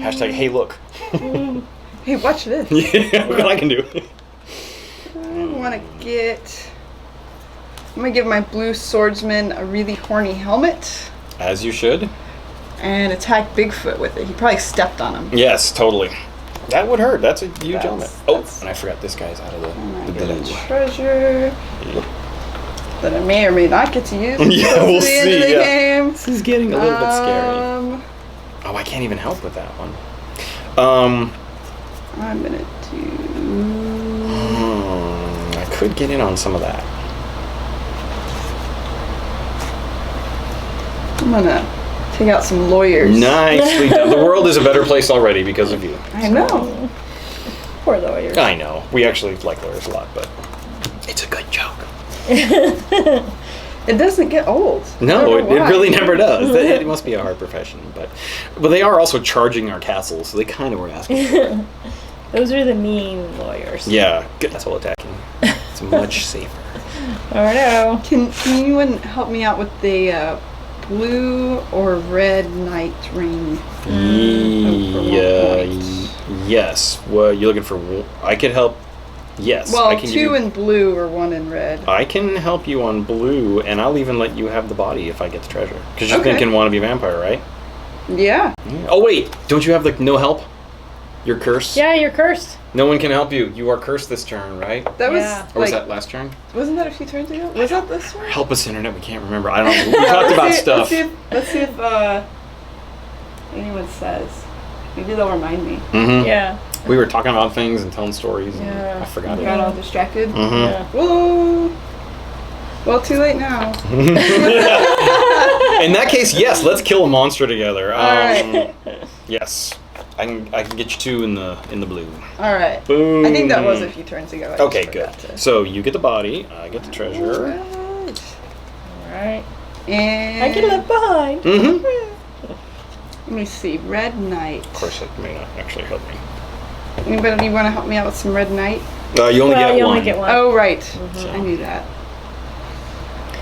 Hashtag hey look. Hey, watch this. Yeah, look what I can do. I want to get. I'm gonna give my blue swordsman a really horny helmet As you should. and attack Bigfoot with it. He probably stepped on him. Yes, totally. That would hurt. That's a huge That's- element. Oh, that's- and I forgot this guy's out of And I the get a village. treasure that I may or may not get to use. Yeah, until we'll the end see, of the yeah. game. This is getting a little bit scary. Oh, I can't even help with that one. I'm gonna do. I could get in on some of that. I'm gonna take out some lawyers. Nicely done. The world is a better place already because of you. I know. Poor lawyers. I know. We actually like lawyers a lot, but it's a good joke. It doesn't get old. No, I don't know it why. really never does. It must be a hard profession, but they are also charging our castles, so they kind of were asking for it. Those are the mean lawyers. Yeah, castle attacking. It's much safer. I know. Can anyone help me out with the blue or red knight ring? Yes. Well, you're looking for. I could help. Yes. Well, I can give 2 you, in blue or 1 in red. I can help you on blue, and I'll even let you have the body if I get the treasure. Because you're Okay. thinking wannabe vampire, right? Yeah. Oh wait, don't you have like no help? You're cursed. Yeah, you're cursed. No one can help you. You are cursed this turn, right? That was Yeah. Or was like, that last turn? wasn't that a few turns ago? Was that this one? Help us, internet. We can't remember. I don't know. We talked about stuff. Let's see if anyone says. Maybe they'll remind me. Mm-hmm. Yeah. We were talking about things and telling stories. And Yeah. I forgot I it. got all distracted. Mm-hmm. Yeah. Whoa. Well, too late now. In that case, yes. Let's kill a monster together. All right. Yes. I can get you 2 in the blue. All right. Boom. I think that was a few turns ago. I just Okay, good. forgot to- So you get the body. I get the treasure. Alright. Alright. And I get left behind. Mm-hmm. let me see. Red Knight. Of course, it may not actually help me. Anybody want to help me out with some Red Knight? You only Well, get you one. only get one. Oh, right. So. I knew that.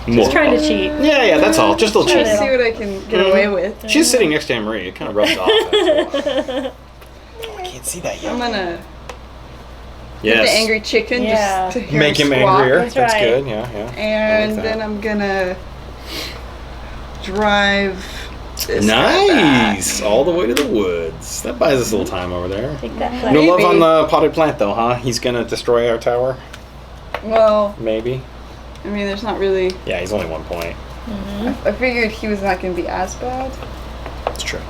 Just trying to cheat. Yeah, that's all. Just a little Trying cheat. to see what I can get away with. She's sitting next to Anne-Marie. It kind of rubs off. After I can't see that I'm yet. gonna get Yes. the angry chicken Yeah. just to hear Make him squawk. angrier. That's That's right. good. Yeah, yeah. And I like then that. I'm gonna drive this guy Nice. back. All the way to the woods. That buys us a little time over there. Take that No flag. love Maybe. on the potted plant, though, huh? He's gonna destroy our tower. Well, Maybe. I mean, there's not really. Yeah, he's only 1 point. I figured he was not gonna be as bad. That's true.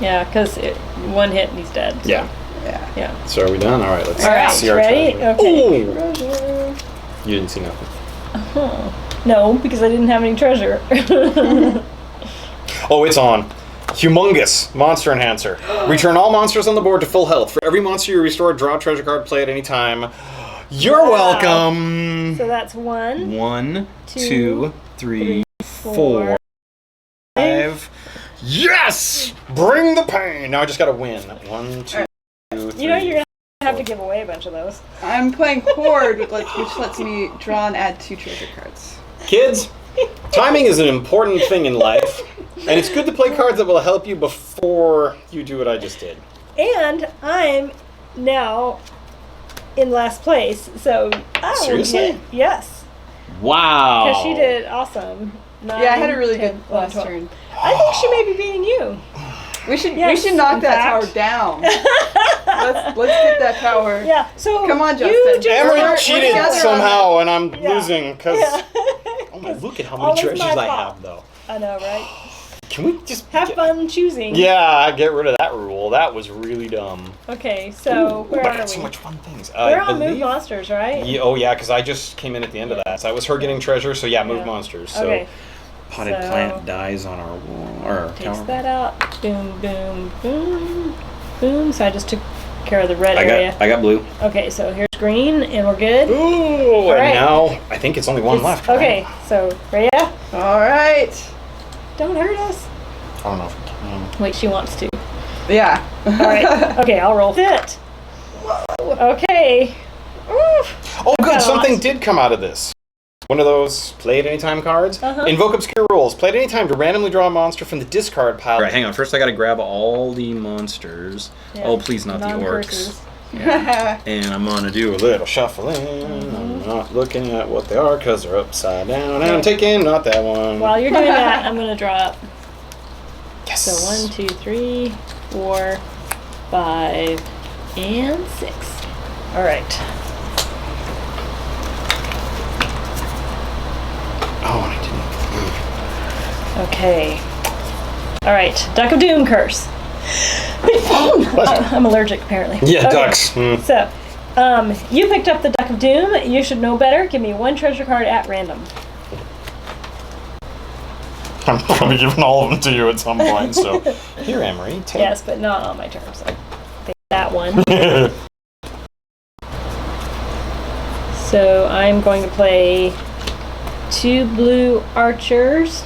Yeah, because 1 hit and he's dead. So. Yeah. Yeah. Yeah. So are we done? All right. Let's All right. see our Ready? treasure. Okay. Ooh. Treasure. You didn't see nothing. No, because I didn't have any treasure. Oh, it's on. Humongous Monster Enhancer. Return all monsters on the board to full health. For every monster you restore, draw a treasure card, play at any time. You're Wow. welcome. So that's 1, 1, 2, 2, 3, 4, 5. Yes! Bring the pain. Now I just gotta win. 1, 2, 3. You know you're going to have to give away a bunch of those. I'm playing Horde, which lets me draw and add 2 treasure cards. Kids, timing is an important thing in life, and it's good to play cards that will help you before you do what I just did. And I'm now in last place, so I will Seriously? get- yes, Wow. because she did awesome. Yeah, I had a 9, really 10, good 11, last 12. turn. I think she may be beating you. We should Yes, knock in that fact. tower down. let's get that tower. Yeah. So Come on, you Justin. just- Emery We're cheated together on somehow, and I'm Yeah. losing because. Yeah. Oh my! Look at how All many this is treasures my I fault. have, though. I know, right? Can we just Have fun choosing. Yeah, get rid of that rule. That was really dumb. Okay, so where but I are had so we? much fun things. We're I on Move believe. Monsters, right? Oh yeah, because I just came in at the end of that. So that was her getting treasure. So yeah, move Yeah. monsters. So Okay. Potted So- plant dies on our wall. Or Takes tower. that out. Boom, boom, boom, boom. So I just took care of the red I area. got blue. Okay, so here's green, and we're good. Ooh, and right. now I think it's only one It's- left. Right? Okay, so Rhea, All right. don't hurt us. I don't know if we can. Wait, she wants to. Yeah. All right. Okay, I'll roll fit. Okay. Oof. Oh, good. got Something lost. did come out of this. One of those play at any time cards. Uh-huh. Invoke obscure rules. Play at any time to randomly draw a monster from the discard pile. All right, hang on. First, I got to grab all the monsters. Yeah. Oh, please, not the orcs. Non-curses. And I'm gonna do Do a little shuffling. I'm not looking at what they are because they're upside down. And I'm taking not that one. While you're doing that, I'm gonna draw up. Yes. So 1, 2, 3, 4, 5, and 6. All right. Oh, and I didn't. Okay. All right. Duck of Doom curse. I'm allergic, apparently. Yeah, Okay. ducks. Mm. So, you picked up the Duck of Doom. You should know better. Give me 1 treasure card at random. I'm probably giving all of them to you at some point. So here, Emery, take. Yes, but not on my turn. So, take that one. So I'm going to play 2 blue archers,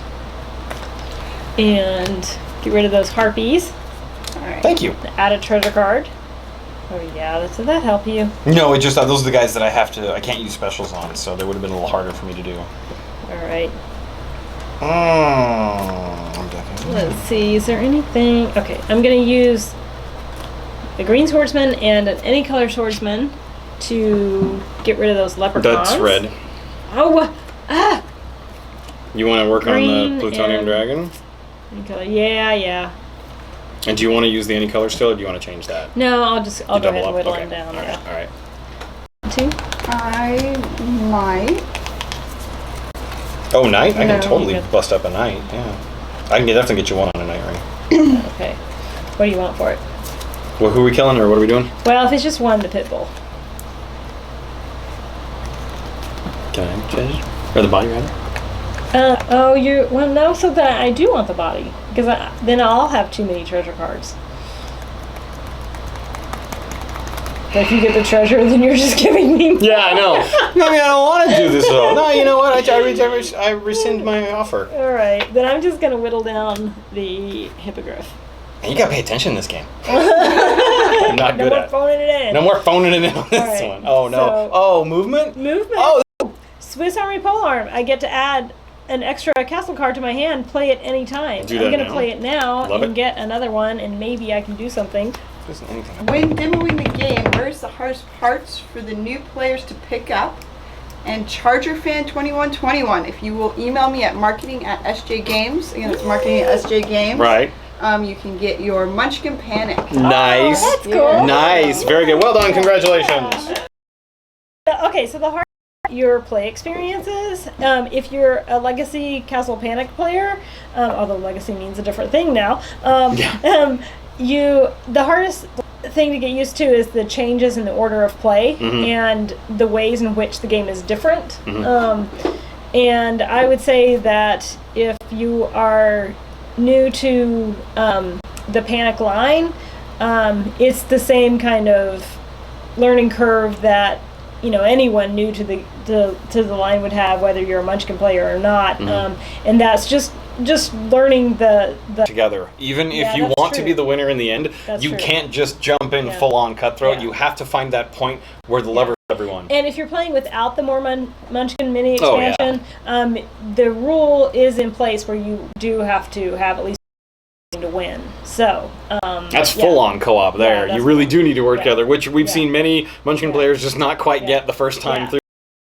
and get rid of those harpies. All right. Thank you. Add a treasure card. Oh yeah, did that help you? No, it just those are the guys that I can't use specials on, so they would have been a little harder for me to do. All right. Definitely. Let's see. Is there anything? Okay, I'm gonna use a green swordsman and an any color swordsman to get rid of those leprechauns. That's red. Oh, You want to work on Green the plutonium and- dragon? any color. Yeah. And do you want to use the any color still, or do you want to change that? No, I'll You go ahead and whittle Okay. them down. All right. Yeah. All right. 2. I might. Oh, knight? I No. can totally Good. bust up a knight. Yeah. I can definitely get you one on a knight ring. Okay. What do you want for it? Well, who are we killing, or what are we doing? Well, if it's just one, the pit bull. Can I change? Or the body, rather? Well, no, so that I do want the body. Because then I'll have too many treasure cards. But if you get the treasure, then you're just giving me. Yeah, I know. I mean, I don't want to do this though. No, you know what? I rescind my offer. All right, then I'm just gonna whittle down the hippogriff. And you gotta pay attention in this game. I'm not No good more at it. phoning it in. No more phoning it in on this right, one. Oh no. so- Oh, movement? Movement. Oh, Swiss Army Polearm. I get to add an extra castle card to my hand. Play it any time. Do I'm that gonna now. play it now Love and it. get another one, and maybe I can do something. isn't anything. When demoing the game, where's the hardest parts for the new players to pick up? And ChargerFan2121, if you will email me at marketing@sjgames, again it's marketing@sjgames. Right. You can get your Munchkin Panic. Nice. Oh, that's Yeah. cool. Nice. Very good. Well done. Congratulations. Okay, so the hard your play experiences. If you're a Legacy Castle Panic player, although Legacy means a different thing now, the hardest thing to get used to is the changes in the order of play and the ways in which the game is different. And I would say that if you are new to the Panic line, it's the same kind of learning curve that anyone new to the line would have, whether you're a Munchkin player or not. And that's just learning the Together. Even if Yeah, you that's want to true. be the winner in the end, That's you true. can't just jump in Yeah. full on cutthroat. Yeah. You have to find that point where the lever everyone. And if you're playing without the more Munchkin mini Oh, yeah. expansion, the rule is in place where you do have to have at least to win. So That's yeah. full on co-op there. Yeah, that's you really do need to work yeah. together, which we've Yeah. seen many Munchkin Yeah. players just not quite Yeah. get the first time Yeah. through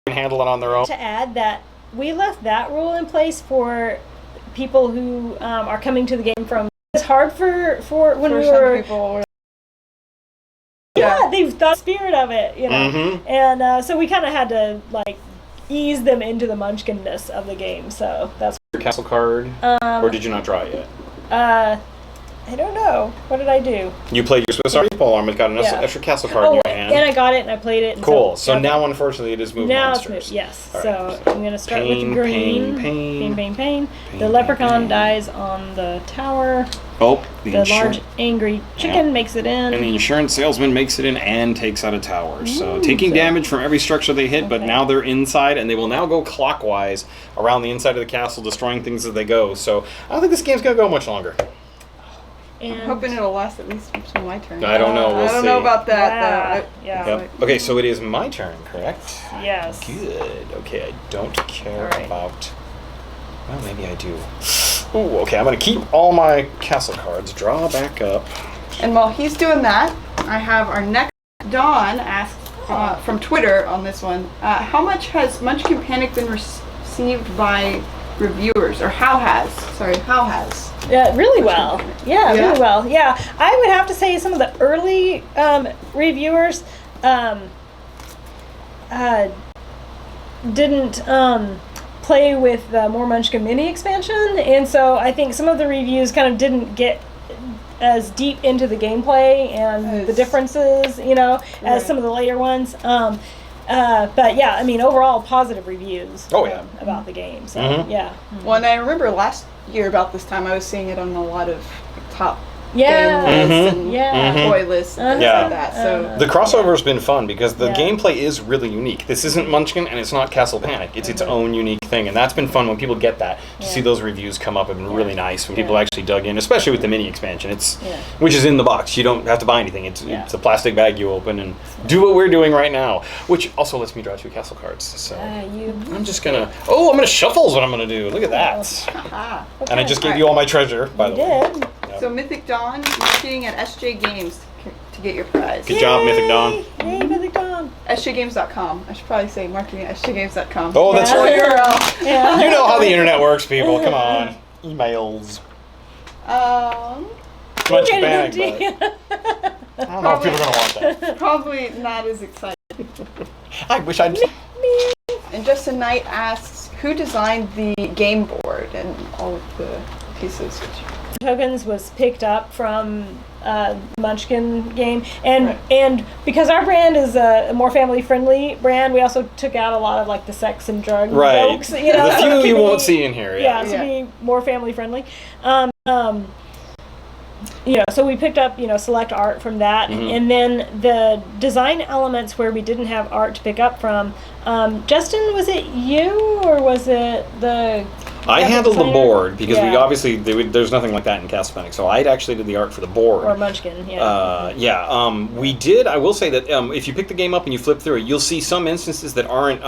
and handle it on their own. To add that we left that rule in place for people who are coming to the game from. It's hard for when For we some were. people, Yeah, they've the spirit of it, Mhm. and so we kind of had to ease them into the Munchkinness of the game. So that's. Your castle card, or did you not draw it yet? I don't know. What did I do? You played your Swiss Army polearm. It's got an Yeah. extra castle card Oh, in your and hand. I got it and I played it. And Cool. So yeah. now, unfortunately, it is moved Now monsters. it's moved, yes. All So right. I'm going to start with the Pain, green. pain, pain. Pain. The Pain, leprechaun pain. dies on the tower. Oh, The large angry chicken makes it in. And the insurance salesman makes it in and takes out a tower. So taking so- damage from every structure they hit, but Okay. now they're inside, and they will now go clockwise around the inside of the castle, destroying things as they go. So I don't think this game's gonna go much longer. And I'm hoping it'll last at least until my turn. I don't know. We'll I don't see. know about that Yeah, though. yeah. Yep. Okay, so it is my turn, correct? yes. Good. Okay, I don't care All right. about. Well, maybe I do. Ooh, okay. I'm gonna keep all my castle cards. Draw back up. And while he's doing that, I have our next Dawn asked from Twitter on this one. How much has Munchkin Panic been received by reviewers, or how has? Yeah, really well. Yeah, Yeah? really well. Yeah, I would have to say some of the early reviewers didn't play with the more Munchkin Mini expansion, and so I think some of the reviews kind of didn't get as deep into the gameplay and the As- differences, as Right. some of the later ones. But yeah, I mean, overall positive reviews Oh, yeah. about the game. So Mhm. yeah. Well, and I remember last year about this time I was seeing it on a lot of top Yeah. game lists Mhm. and Yeah. toy lists and things Yeah. like that. So The crossover's been fun because the Yeah. gameplay is really unique. This isn't Munchkin and it's not Castle Panic. It's its own unique thing, and that's been fun when people get that. To see Yeah. those reviews come up have been really nice when people Yeah. actually dug in, especially with the mini expansion. It's Yeah. which is in the box. You don't have to buy anything. It's Yeah. it's a plastic bag you open and do what we're doing right now, which also lets me draw 2 castle cards. So I'm just gonna. Oh, I'm gonna shuffle is what I'm gonna do. Look at that. ah. And I just gave Alright. you all my treasure, by the You way. did. So Mythic Dawn, marketing at SJ Games to get your prize. Good job, Mythic Dawn. Yay, Mythic Dawn. SJGames.com. I should probably say marketing at SJGames.com. Oh, that's Yeah. right. URL. Yeah. You know how the internet works, people. Come on. Emails. Munchkin Panic, but I don't know if people are gonna want that. Probably not as exciting. I wish I'd. And Justin Knight asks, who designed the game board and all of the pieces? Tokens was picked up from Munchkin game, and Right. and because our brand is a more family friendly brand, we also took out a lot of like the sex and drug Right. jokes. You know, The so few it you can won't be- see in here. Yeah, Yeah. to be more family friendly. So we picked up, select art from that, Mhm. and then the design elements where we didn't have art to pick up from. Justin, was it you or was it the? I handled the designer? board because we Yeah. obviously there's nothing like that in Castle Panic, so I actually did the art for the board. Or Munchkin, yeah. We did. I will say that if you pick the game up and you flip through it, you'll see some instances that aren't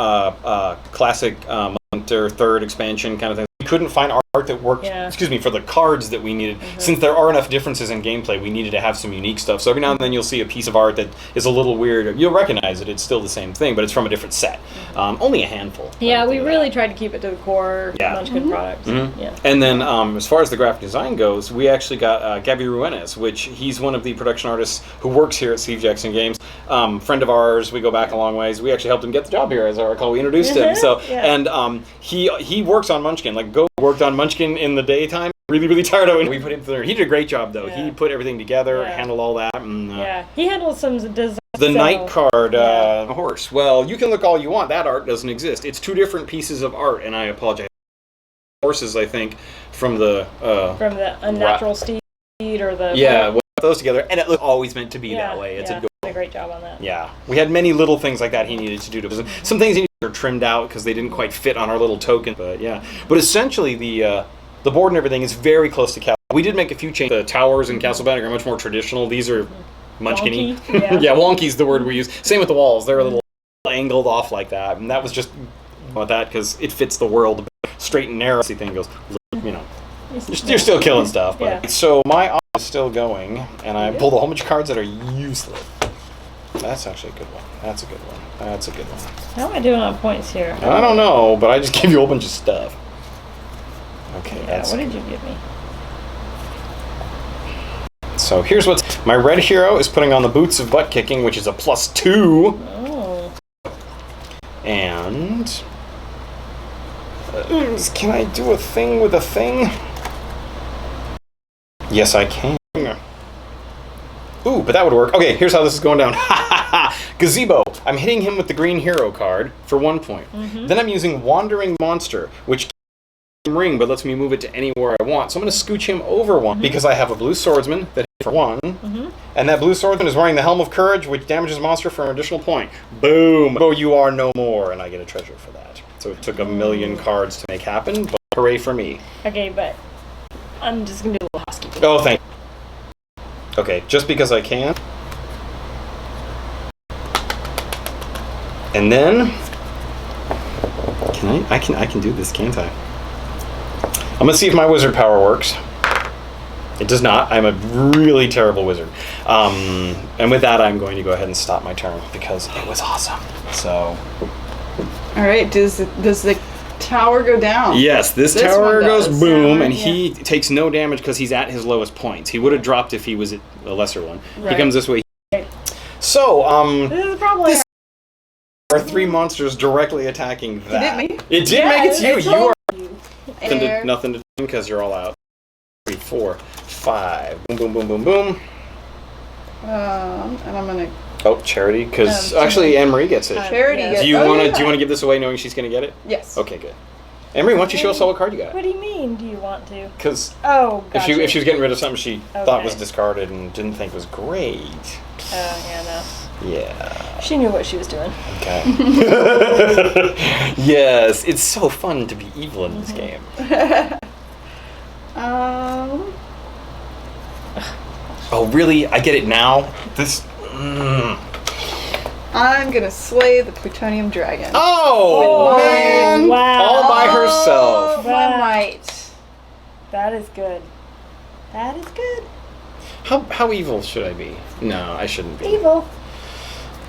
classic or third expansion kind of thing. We couldn't find art that worked. Yeah. Excuse me, for the cards that we needed. Since there are enough differences in gameplay, we needed to have some unique stuff. So every now and then you'll see a piece of art that is a little weird. You'll recognize it. It's still the same thing, but it's from a different set. Only a handful. Yeah, I we think, really tried to keep it to the core Yeah. Munchkin products. Mhm. Yeah. And then, as far as the graphic design goes, we actually got Gabby Ruenes, which he's one of the production artists who works here at Steve Jackson Games. Friend of ours, we go back a long ways. We actually helped him get the job here, as I recall. We introduced him. So, Yeah. and he works on Munchkin. Like, worked on Munchkin in the daytime. Really, really tired of it. We put him through. He did a great job, though. Yeah. He put everything together, Yeah. handled all that. And, Yeah, he handled some design. the night card, yeah. horse. Well, you can look all you want. That art doesn't exist. It's 2 different pieces of art, and I apologize. Horses, I think, from the From the unnatural steed or the yeah, we put those together, and it was always meant to be that way. It's yeah. adorable. Did a great job on that. Yeah, we had many little things like that he needed to do. Some things he were trimmed out because they didn't quite fit on our little token. But yeah, but essentially the board and everything is very close to Castle. We did make a few changes. The towers in Castle Panic are much more traditional. These are Munchkin-y. Wonky, yeah. Yeah, wonky's the word we use. Same with the walls; they're a little angled off like that, and that was just about that because it fits the world. Straight and narrow thing goes, you're still killing stuff. But Yeah. so my op is still going, and I pulled a whole bunch of cards that are useless. That's actually a good one. That's a good one. That's a good one. How am I doing on points here? I don't know, but I just gave you a whole bunch of stuff. Okay, Yeah, that's what did you give me? so. Here's what's my red hero is putting on the boots of butt kicking, which is a +2, Oh. and can I do a thing with a thing? Yes, I can. Ooh, but that would work. Okay, here's how this is going down. Gazebo. I'm hitting him with the green hero card for 1 point. Then I'm using Wandering Monster, which ring but lets me move it to anywhere I want. So I'm going to scooch him over 1 because I have a blue swordsman that hits for 1. And that blue swordsman is wearing the Helm of Courage, which damages monster for an additional point. Boom! Oh, you are no more, and I get a treasure for that. So it took a million cards to make happen, but hooray for me. Okay, but I'm just gonna do a little housekeeping. Oh, thank you. Okay, just because I can. And then I can do this, can't I? I'm gonna see if my wizard power works. It does not. I'm a really terrible wizard. And with that, I'm going to go ahead and stop my turn because it was awesome. So All right. Does the tower go down? yes, this This tower one goes does. boom, Yeah. and he takes no damage because he's at his lowest points. He would have dropped if he was at a lesser one. He Right. comes this way. So, This is probably This- there are 3 monsters directly attacking that. It hit me. It did Yeah, make it to you. it's You are Air. nothing to do because you're all out. 3, 4, 5. Boom, boom, boom, boom, boom. And I'm gonna Oh, Charity, because Um, actually Anne Marie gets it. Charity. yeah. gets- Do you oh, want to yeah. give this away knowing she's going to get it? Yes. Okay, good. Emery, why don't you show us all what card you got? What do you mean? Do you want to? Because Oh, gotcha. if she was getting rid of something she thought Okay. was discarded and didn't think was great. Oh, yeah, no. Yeah. She knew what she was doing. Okay. Yes, it's so fun to be evil in this game. Oh, really? I get it now? This. I'm gonna slay the plutonium dragon. Oh, man! wow. All by herself. My might. That is good. That is good. How evil should I be? No, I shouldn't be. Evil.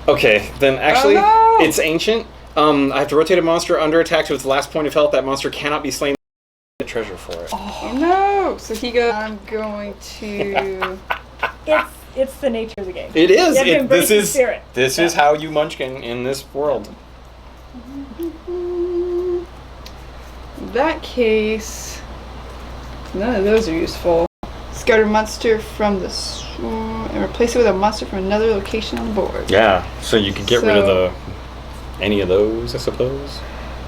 Okay, then actually, Oh, no. it's ancient. I have to rotate a monster under attack to its last point of health. That monster cannot be slain. Get treasure for it. Oh no! So he goes. I'm going to. It's the nature of the game. It is. You have to embrace This the is. spirit. This is how you Munchkin in this world. In that case, none of those are useful. Discard a monster from the and replace it with a monster from another location on the board. Yeah. So you could get rid of So- any of those, I suppose.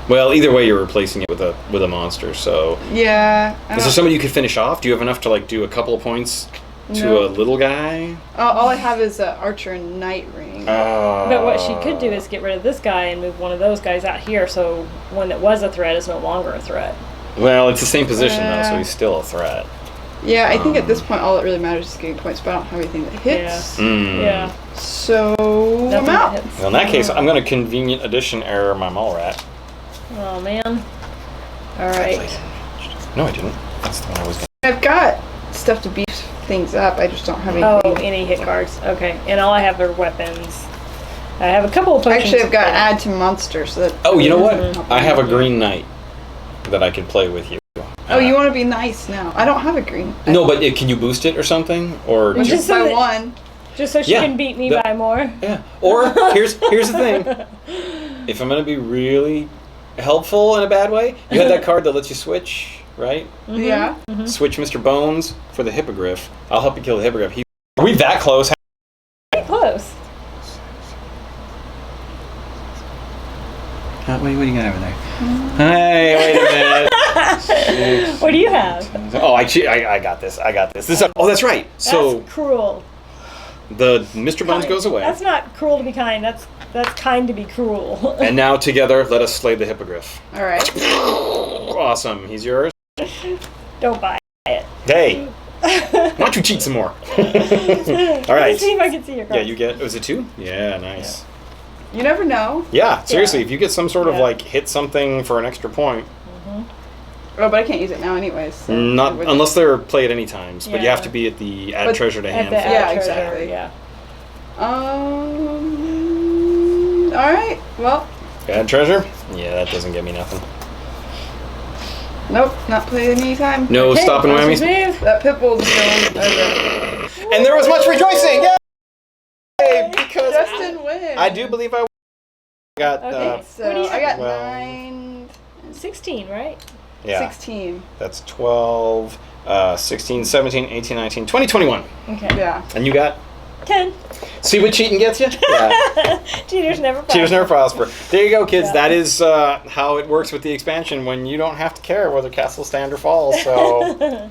Well, either way, you're replacing it with a monster. So, Yeah. is there somebody you could finish off? Do you have enough to do a couple of points to No. a little guy? All I have is an archer and knight ring. But what she could do is get rid of this guy and move one of those guys out here, so one that was a threat is no longer a threat. Well, it's the same position though, so Yeah. he's still a threat. Yeah, I think at this point all that really matters is getting points, but I don't have anything that hits. Mm. Yeah. So Nothing I'm that out. hits. Well, in that case, I'm going to convenient addition error my mall rat. Oh man. All right. No, I didn't. That's the one I was going I've got stuff to beef things up. I just don't have Oh, anything. any hit cards. Okay. And all I have are weapons. I have a couple of potions. Actually, I've got but- add to monster, so that. Oh, you know what? Mhm. I have a green knight that I could play with you. Oh, you want to be nice now? I don't have a green. No, but can you boost it or something? Or Well, Just just so by that- one. Just so she Yeah, can beat me the- by more. yeah. Or here's the thing. If I'm going to be really helpful in a bad way, you had that card that lets you switch, right? Yeah. Switch Mr. Bones for the hippogriff. I'll help you kill the hippogriff. Are we that close? Pretty close. What do you got over there? Hey, wait a minute. What do you have? Oh, I got this. Oh, that's right. So That's cruel. the Mr. Bones goes away. That's not cruel to be kind. That's kind to be cruel. And now together, let us slay the hippogriff. All right. Awesome. He's yours. Don't buy it. Hey, why don't you cheat some more? All Let right. me see if I can see your Yeah, cards. you get. Was it 2? Yeah, nice. You never know. Yeah, seriously. Yeah. If you get some sort of Yeah. hit something for an extra point, Oh, but I can't use it now, anyways. So not it would- unless they're play at any times. But you Yeah. have to be at the add But treasure to At hand. the for Yeah, add treasure, exactly. Yeah. All right. Well, Add treasure? Yeah, that doesn't get me nothing. nope, not played any time. No Okay, stopping monsters whammies. move. That pit bull's going. And there was much rejoicing! Yay! Because Justin wins. I do believe I got. Okay. So What do you I got well- 9, 16, right? Yeah, 16. that's 12, 16, 17, 18, 19, 20, 21. Okay. Yeah. And you got. 10. See what cheating gets you? Yeah. Cheaters never prosper. Cheaters never prosper. There you go, kids. Yeah. That is how it works with the expansion when you don't have to care whether castles stand or fall. So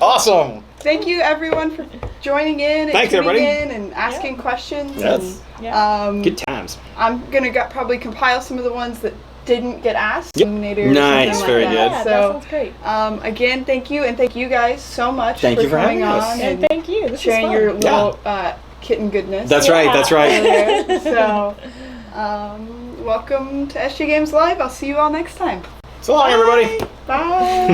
awesome. Thank you, everyone, for joining in and Thanks, tuning everybody. in and asking questions. Yes. Yeah. And, Good times. I'm gonna probably compile some of the ones that didn't get asked. Yep. Later or Nice, something very like good. that. Yeah, So, that sounds great. again, thank you, and thank you guys so much Thank you for coming having us. on And and thank you. This sharing was fun. your little kitten goodness. That's right. That's right. earlier. So, welcome to SG Games Live. I'll see you all next time. So long, everybody. Bye.